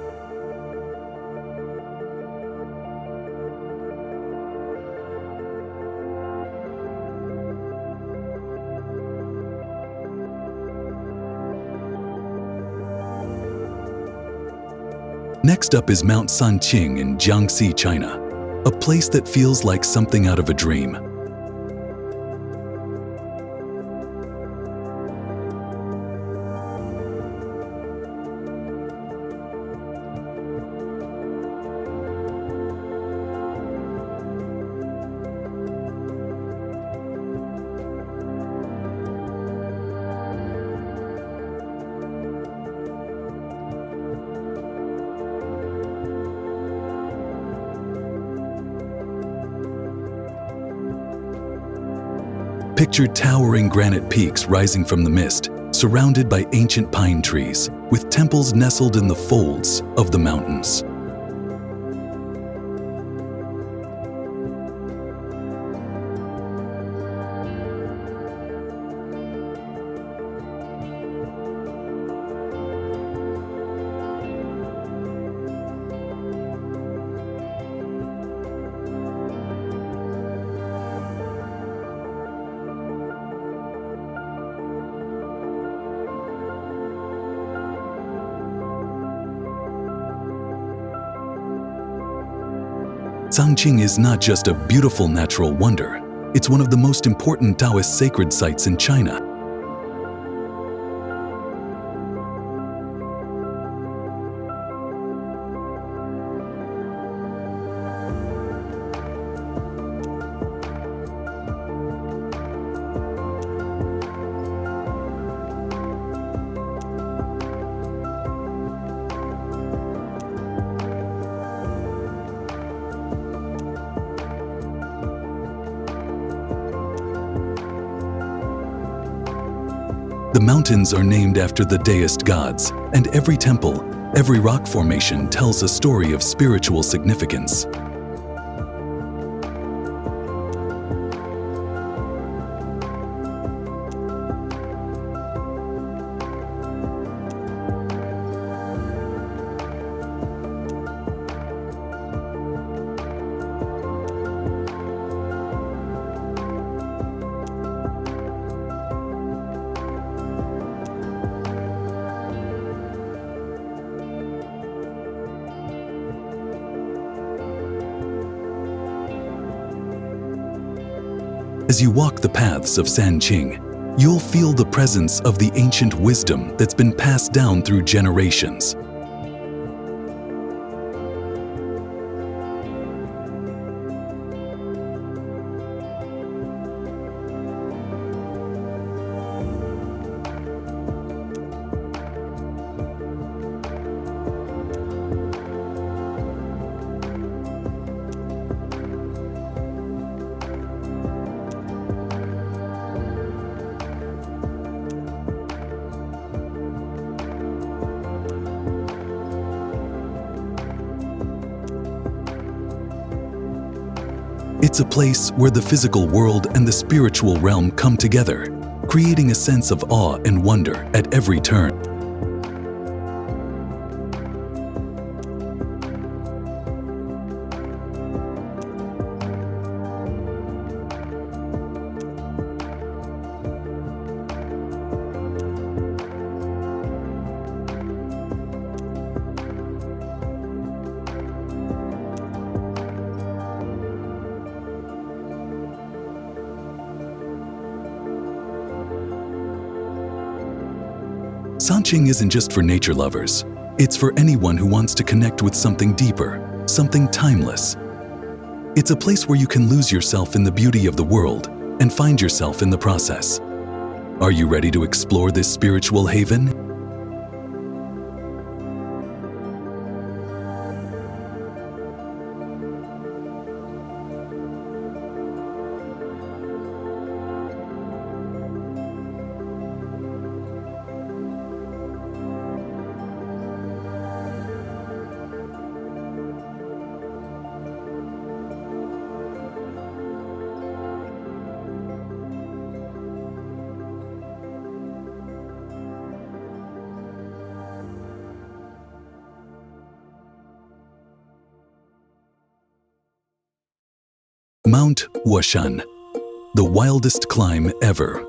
Speaker 1: Next up is Mount Sanqing in Jiangxi, China, a place that feels like something out of a dream. Picture towering granite peaks rising from the mist, surrounded by ancient pine trees, with temples nestled in the folds of the mountains. Sanqing is not just a beautiful natural wonder, it's one of the most important Taoist sacred sites in China. The mountains are named after the Taoist gods, and every temple, every rock formation tells a story of spiritual significance. As you walk the paths of Sanqing, you'll feel the presence of the ancient wisdom that's been passed down through generations. It's a place where the physical world and the spiritual realm come together, creating a sense of awe and wonder at every turn. Sanqing isn't just for nature lovers. It's for anyone who wants to connect with something deeper, something timeless. It's a place where you can lose yourself in the beauty of the world, and find yourself in the process. Are you ready to explore this spiritual haven? Mount Huashan, the wildest climb ever.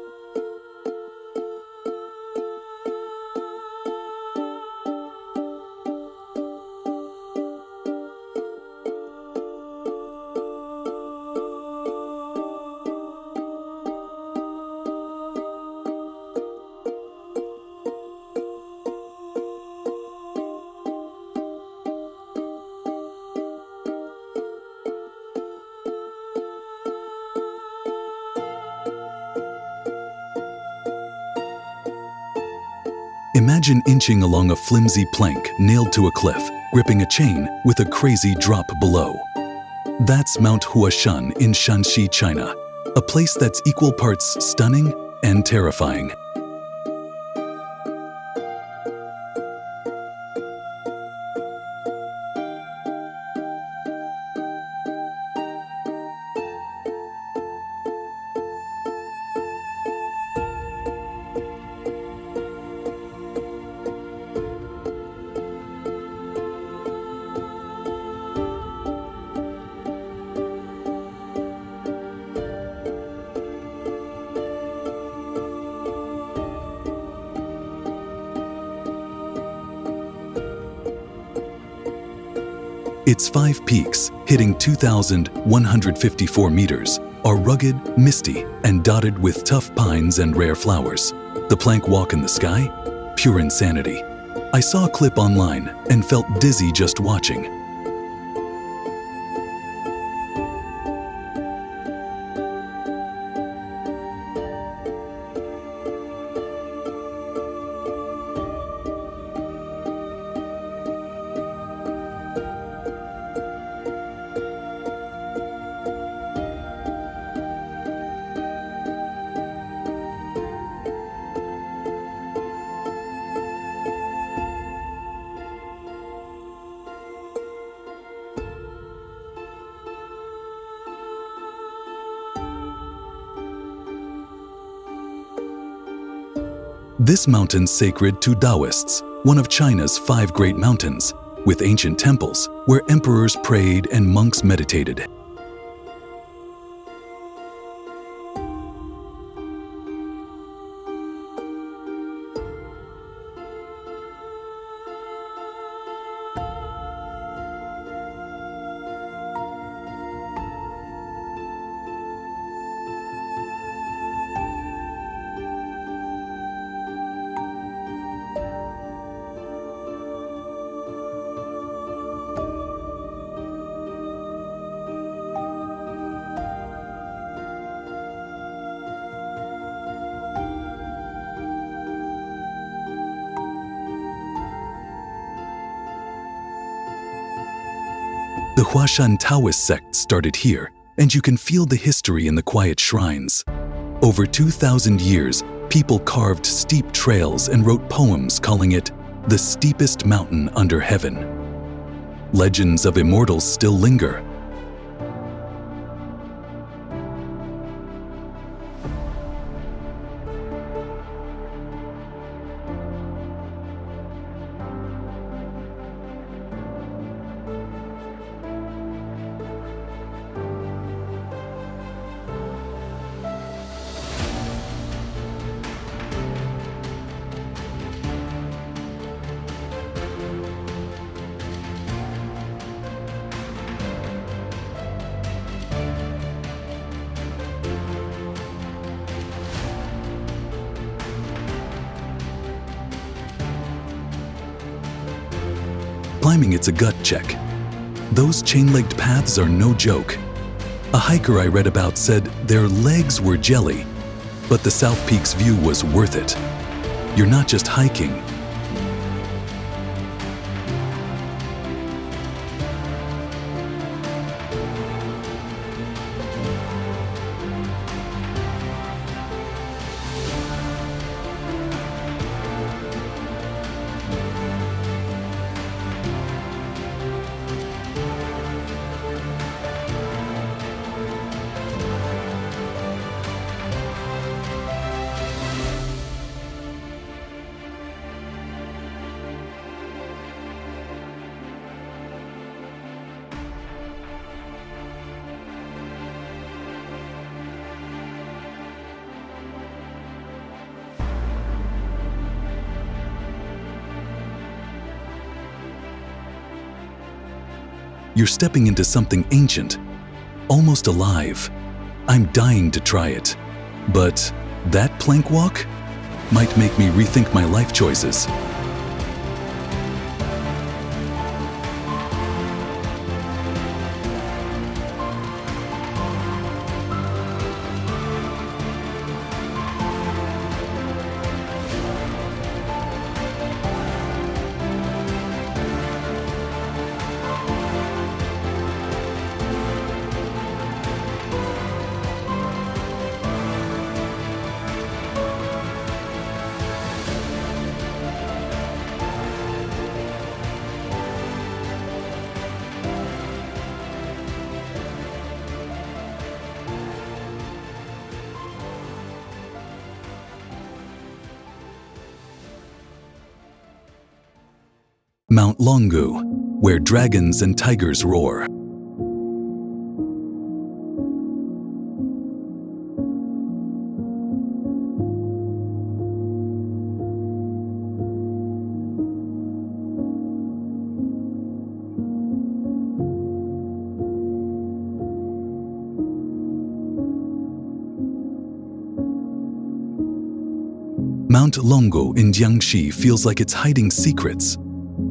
Speaker 1: Imagine inching along a flimsy plank nailed to a cliff, gripping a chain with a crazy drop below. That's Mount Huashan in Shanxi, China, a place that's equal parts stunning and terrifying. Its 5 peaks, hitting 2,154 meters, are rugged, misty, and dotted with tough pines and rare flowers. The plank walk in the sky? Pure insanity. I saw a clip online and felt dizzy just watching. This mountain's sacred to Taoists, one of China's 5 great mountains, with ancient temples where emperors prayed and monks meditated. The Huashan Taoist sect started here, and you can feel the history in the quiet shrines. Over 2,000 years, people carved steep trails and wrote poems calling it the steepest mountain under heaven. Legends of immortals still linger. Climbing it's a gut check. Those chain-legged paths are no joke. A hiker I read about said their legs were jelly, but the South Peak's view was worth it. You're not just hiking. You're stepping into something ancient, almost alive. I'm dying to try it. But that plank walk might make me rethink my life choices. Mount Longu, where dragons and tigers roar. Mount Longu in Jiangxi feels like it's hiding secrets.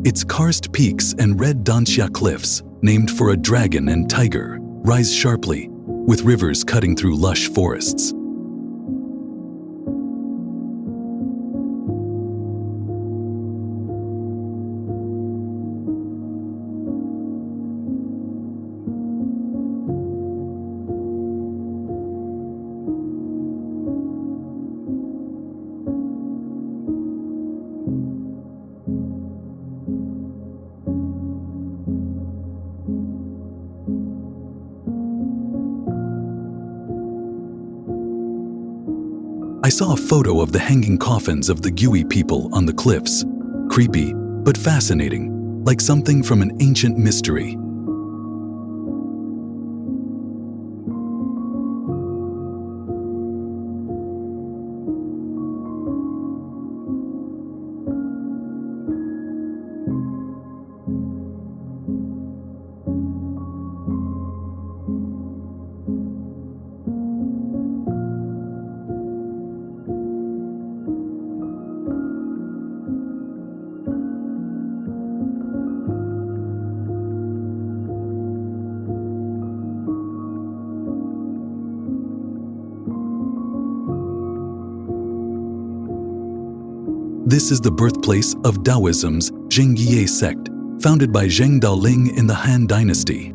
Speaker 1: Its karst peaks and red Danxia cliffs, named for a dragon and tiger, rise sharply, with rivers cutting through lush forests. I saw a photo of the hanging coffins of the Gui people on the cliffs. Creepy, but fascinating, like something from an ancient mystery. This is the birthplace of Taoism's Zhengye sect, founded by Zheng Daoling in the Han Dynasty.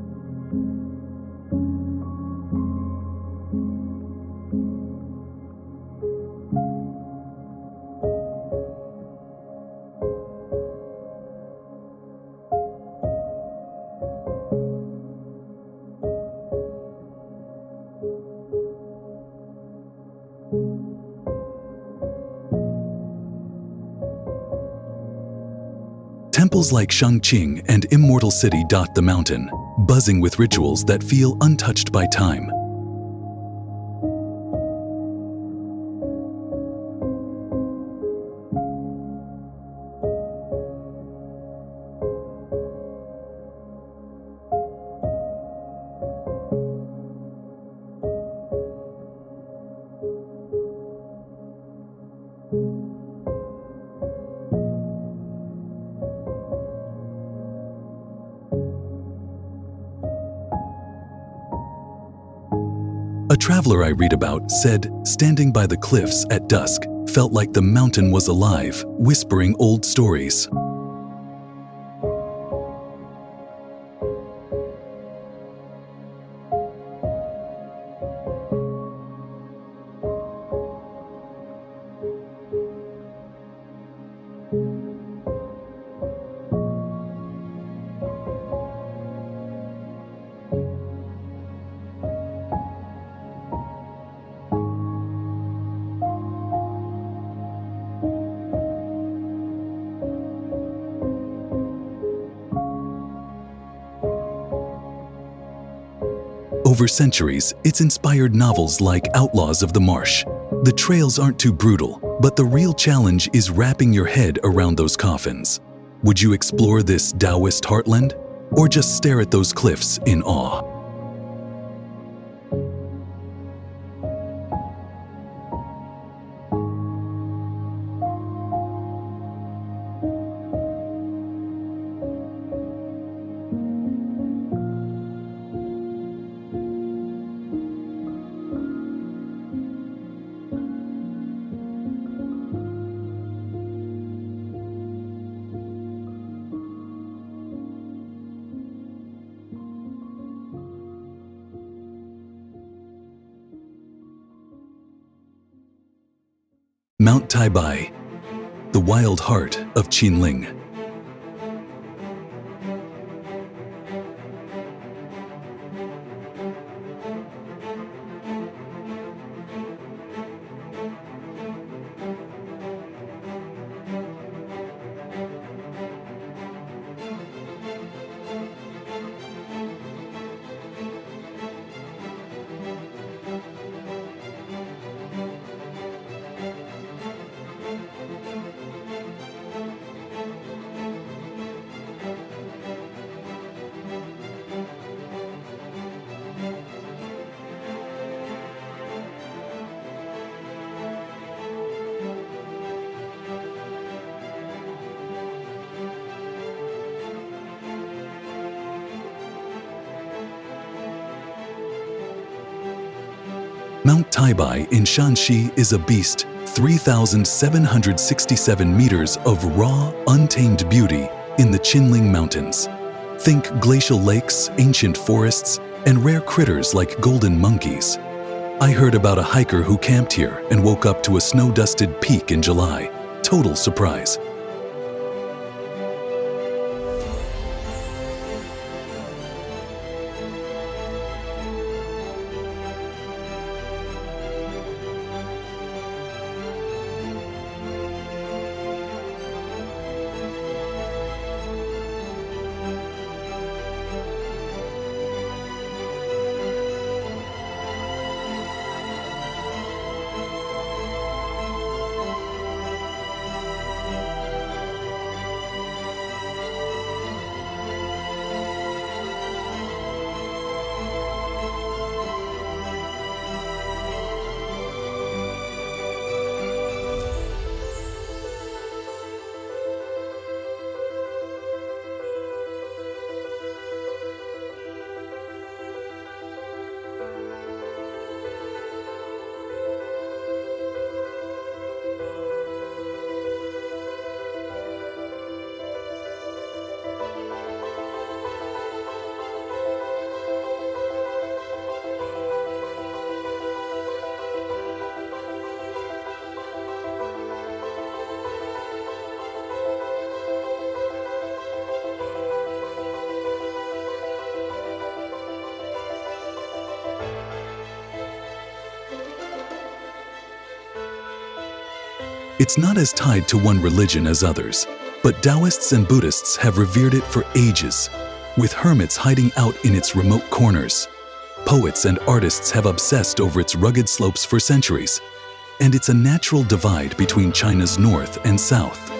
Speaker 1: Temples like Shangqing and Immortal City dot the mountain, buzzing with rituals that feel untouched by time. traveler I read about said standing by the cliffs at dusk felt like the mountain was alive, whispering old stories. Over centuries, it's inspired novels like Outlaws of the Marsh. The trails aren't too brutal, but the real challenge is wrapping your head around those coffins. Would you explore this Taoist heartland, or just stare at those cliffs in awe? Mount Taibai, the wild heart of Qinling. Mount Taibai in Shanxi is a beast, 3,767 meters of raw, untamed beauty in the Qinling Mountains. Think glacial lakes, ancient forests, and rare critters like golden monkeys. I heard about a hiker who camped here and woke up to a snow-dusted peak in July. Total surprise. It's not as tied to one religion as others, but Taoists and Buddhists have revered it for ages, with hermits hiding out in its remote corners. Poets and artists have obsessed over its rugged slopes for centuries, and it's a natural divide between China's north and south.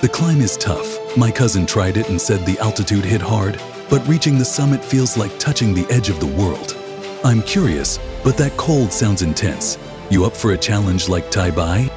Speaker 1: The climb is tough. My cousin tried it and said the altitude hit hard, but reaching the summit feels like touching the edge of the world. I'm curious, but that cold sounds intense. You up for a challenge like Tai Bai?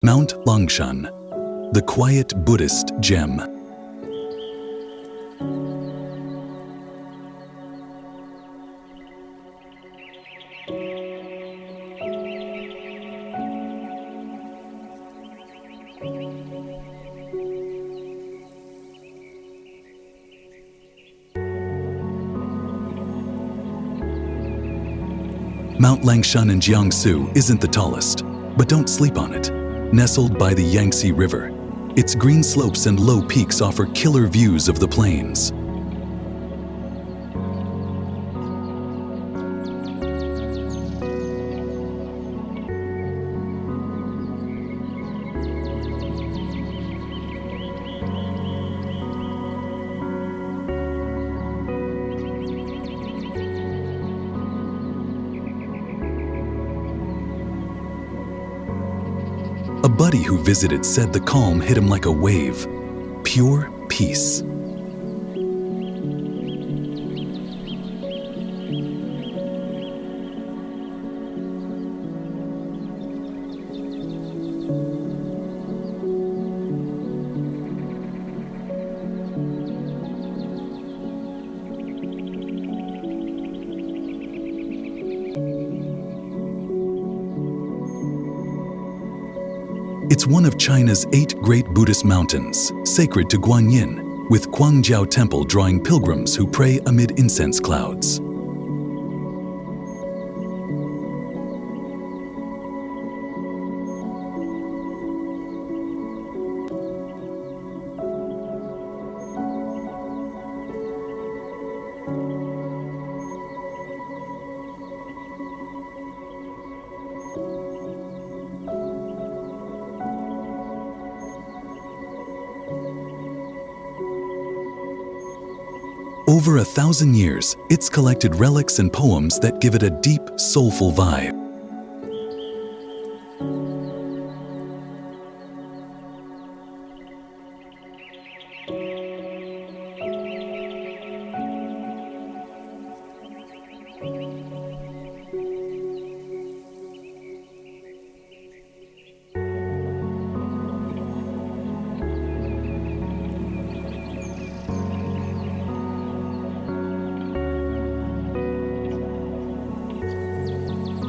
Speaker 1: Mount Hong Xan, the quiet Buddhist gem. Mount Langshan in Jiangsu isn't the tallest, but don't sleep on it. Nestled by the Yangtze River, its green slopes and low peaks offer killer views of the plains. A buddy who visited said the calm hit him like a wave. Pure peace. It's one of China's 8 great Buddhist mountains, sacred to Guanyin, with Guangjiao Temple drawing pilgrims who pray amid incense clouds. Over 1,000 years, it's collected relics and poems that give it a deep, soulful vibe.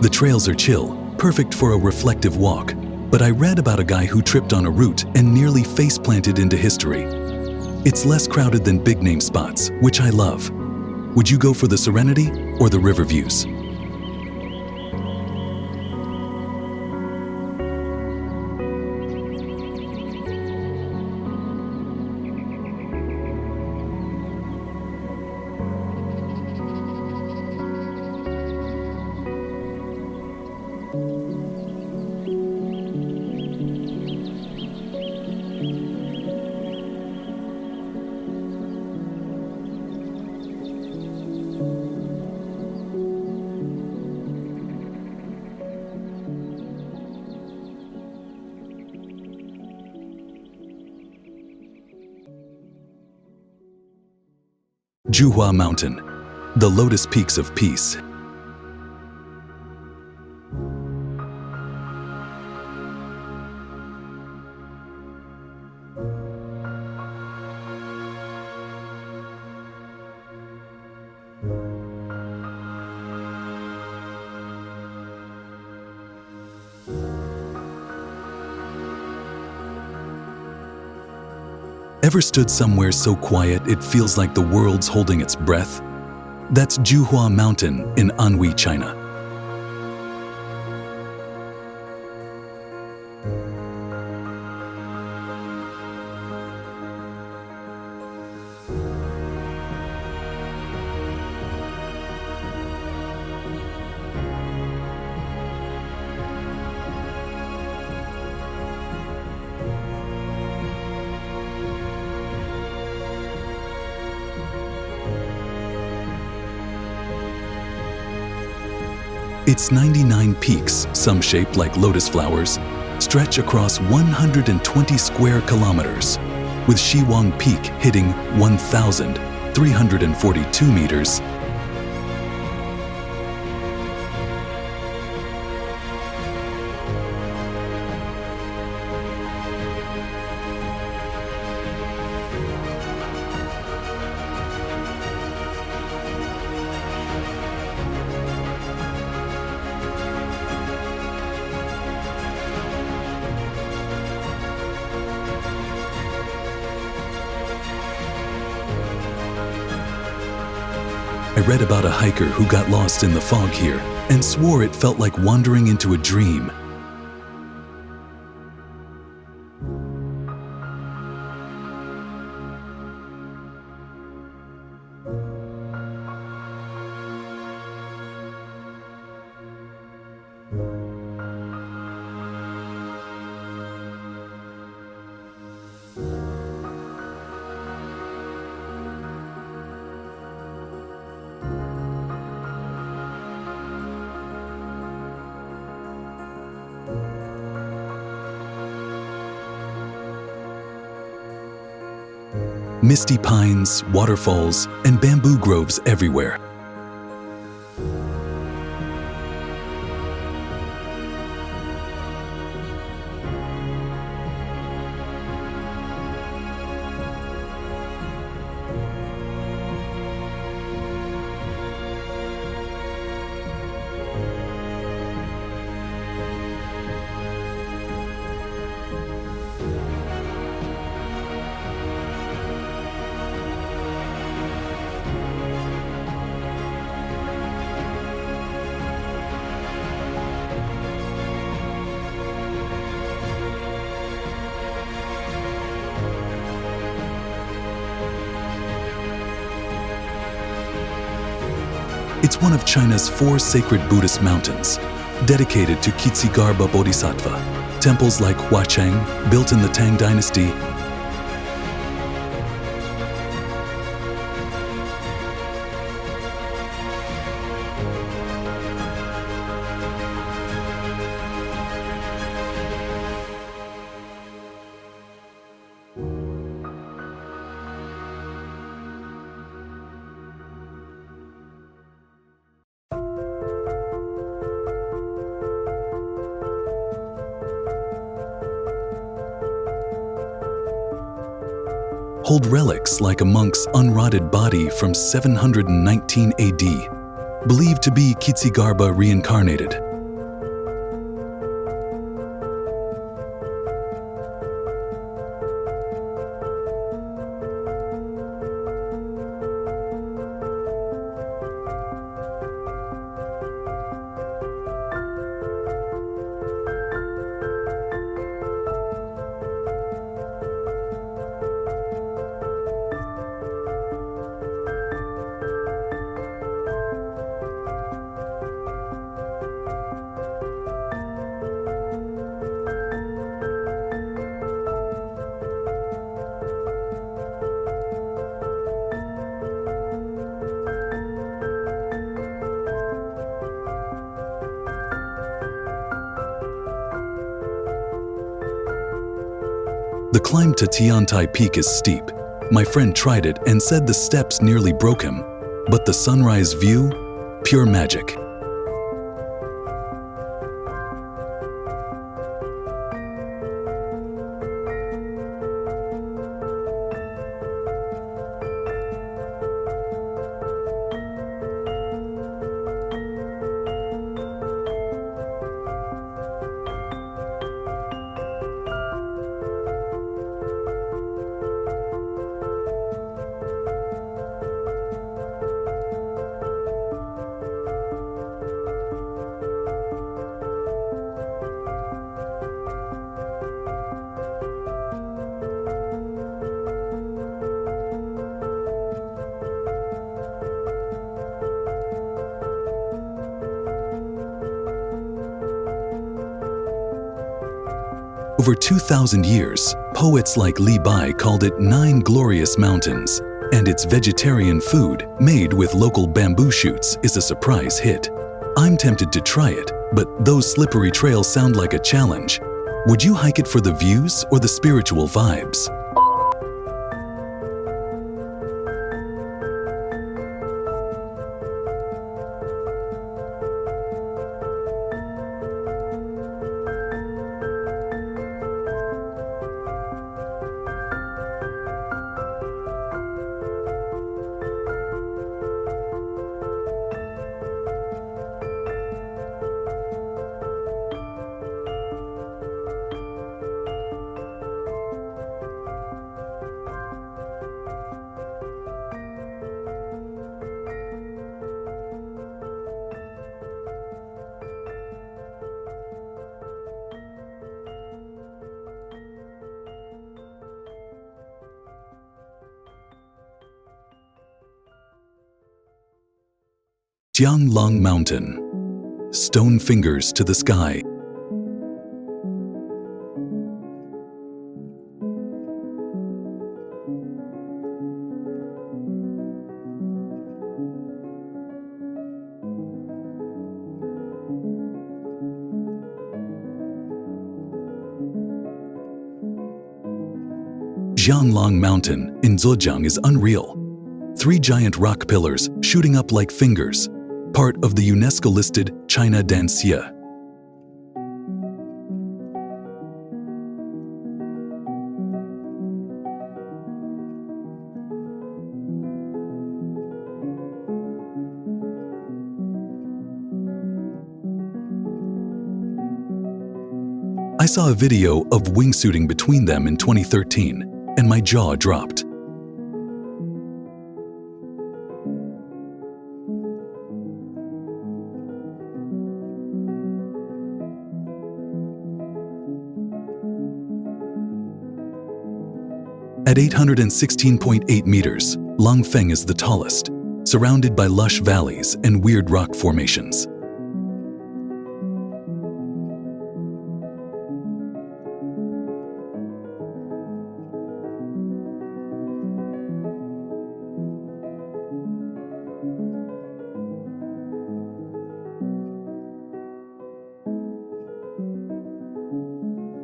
Speaker 1: The trails are chill, perfect for a reflective walk, but I read about a guy who tripped on a route and nearly face-planted into history. It's less crowded than big-name spots, which I love. Would you go for the serenity or the river views? Zhuhua Mountain, the Lotus Peaks of Peace. Ever stood somewhere so quiet it feels like the world's holding its breath? That's Zhuhua Mountain in Anhui, China. Its 99 peaks, some shaped like lotus flowers, stretch across 120 square kilometers, with Shiwang Peak hitting 1,342 meters. I read about a hiker who got lost in the fog here and swore it felt like wandering into a dream. Misty pines, waterfalls, and bamboo groves everywhere. It's one of China's 4 sacred Buddhist mountains, dedicated to Kshitigarbha Bodhisattva. Temples like Huachang, built in the Tang Dynasty, hold relics like a monk's unrotted body from 719 AD, believed to be Kshitigarbha reincarnated. The climb to Tiantai Peak is steep. My friend tried it and said the steps nearly broke him, but the sunrise view, pure magic. Over 2,000 years, poets like Li Bai called it 9 glorious mountains, and its vegetarian food, made with local bamboo shoots, is a surprise hit. I'm tempted to try it, but those slippery trails sound like a challenge. Would you hike it for the views or the spiritual vibes? Jianglong Mountain. Stone fingers to the sky. Jianglong Mountain in Zhejiang is unreal. 3 giant rock pillars shooting up like fingers, part of the UNESCO-listed China Danxia. I saw a video of wingsuiting between them in 2013, and my jaw dropped. At 816.8 meters, Langfeng is the tallest, surrounded by lush valleys and weird rock formations.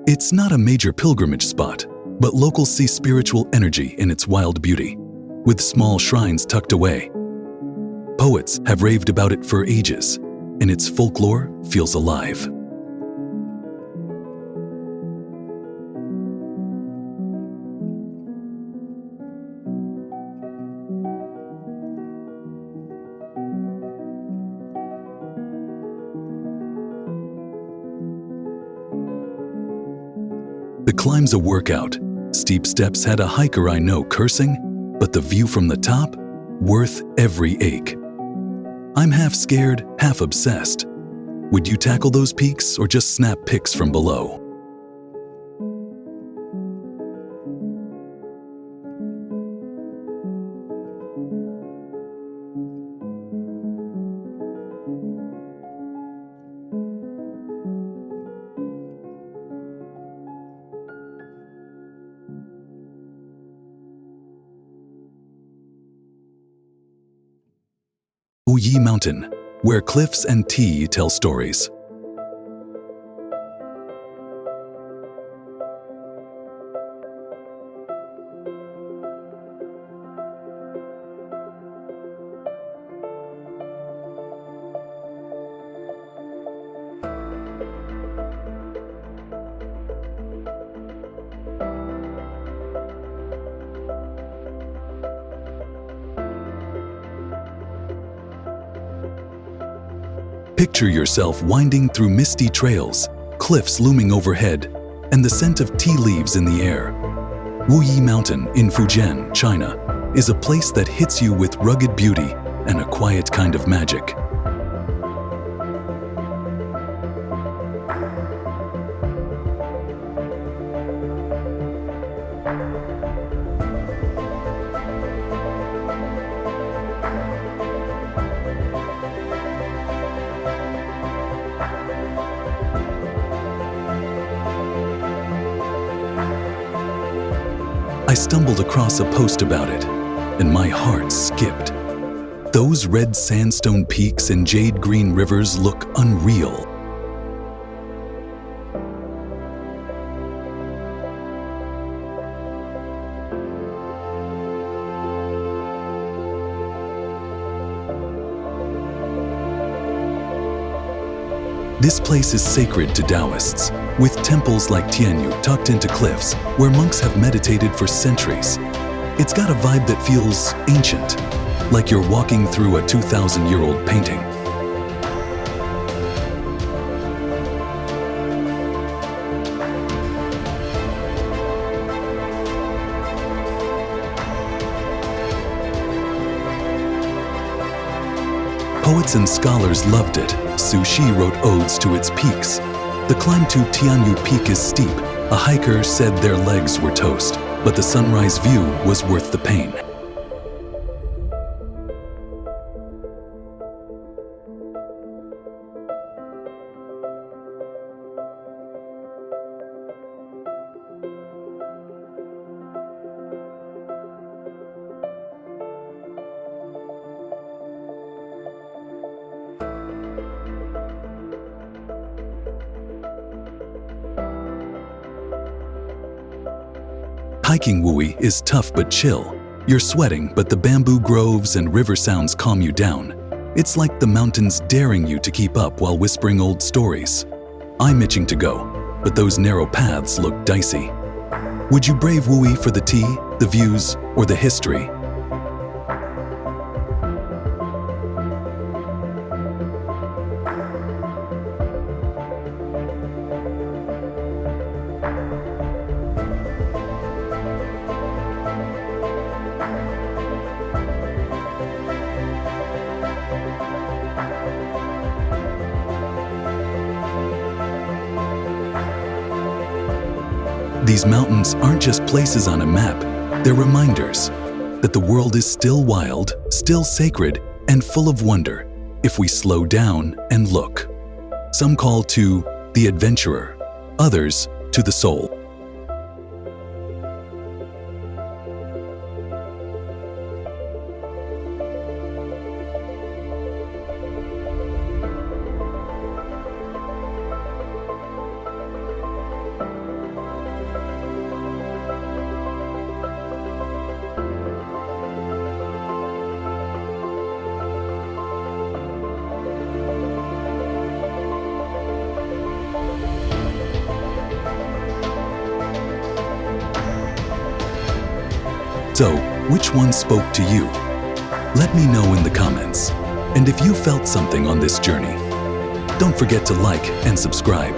Speaker 1: It's not a major pilgrimage spot, but locals see spiritual energy in its wild beauty, with small shrines tucked away. Poets have raved about it for ages, and its folklore feels alive. The climb's a workout. Steep steps had a hiker I know cursing, but the view from the top, worth every ache. I'm half scared, half obsessed. Would you tackle those peaks or just snap pics from below? Yi Mountain, where cliffs and tea tell stories. Picture yourself winding through misty trails, cliffs looming overhead, and the scent of tea leaves in the air. Wuyi Mountain in Fujian, China, is a place that hits you with rugged beauty and a quiet kind of magic. I stumbled across a post about it, and my heart skipped. Those red sandstone peaks and jade-green rivers look unreal. This place is sacred to Taoists, with temples like Tianyu tucked into cliffs where monks have meditated for centuries. It's got a vibe that feels ancient, like you're walking through a 2,000-year-old painting. Poets and scholars loved it. Su Shi wrote odes to its peaks. The climb to Tianyu Peak is steep. A hiker said their legs were toast, but the sunrise view was worth the pain. Hiking Wui is tough but chill. You're sweating, but the bamboo groves and river sounds calm you down. It's like the mountains daring you to keep up while whispering old stories. I'm itching to go, but those narrow paths look dicey. Would you brave Wui for the tea, the views, or the history? These mountains aren't just places on a map, they're reminders that the world is still wild, still sacred, and full of wonder if we slow down and look. Some call to the adventurer, others to the soul. So, which one spoke to you? Let me know in the comments. And if you felt something on this journey, don't forget to like and subscribe.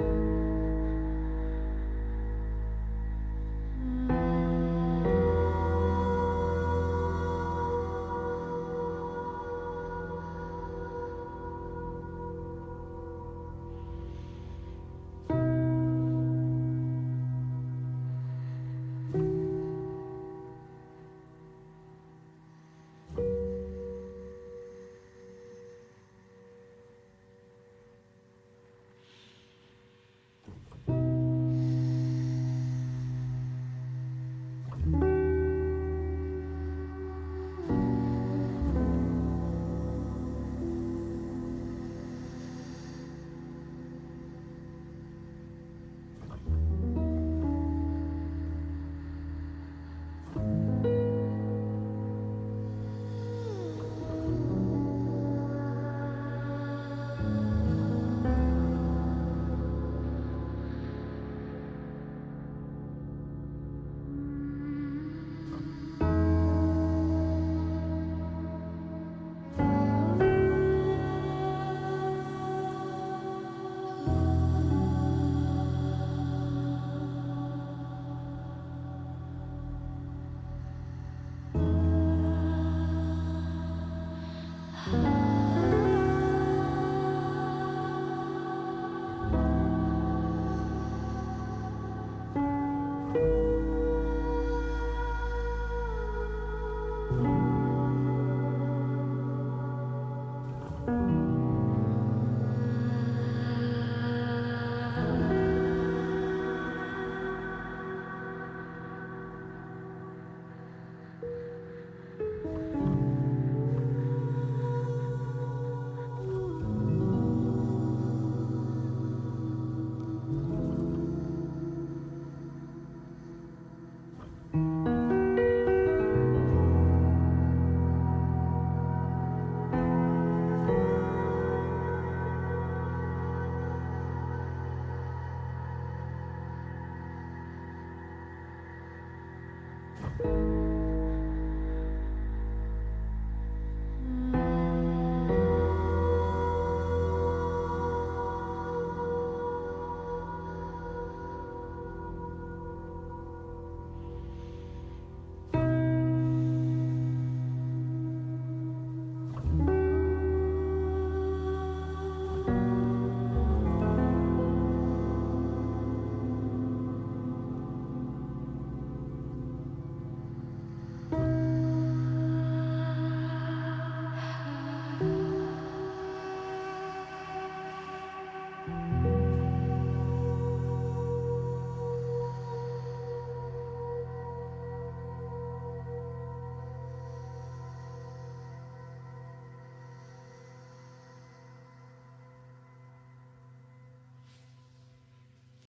Speaker 2: you.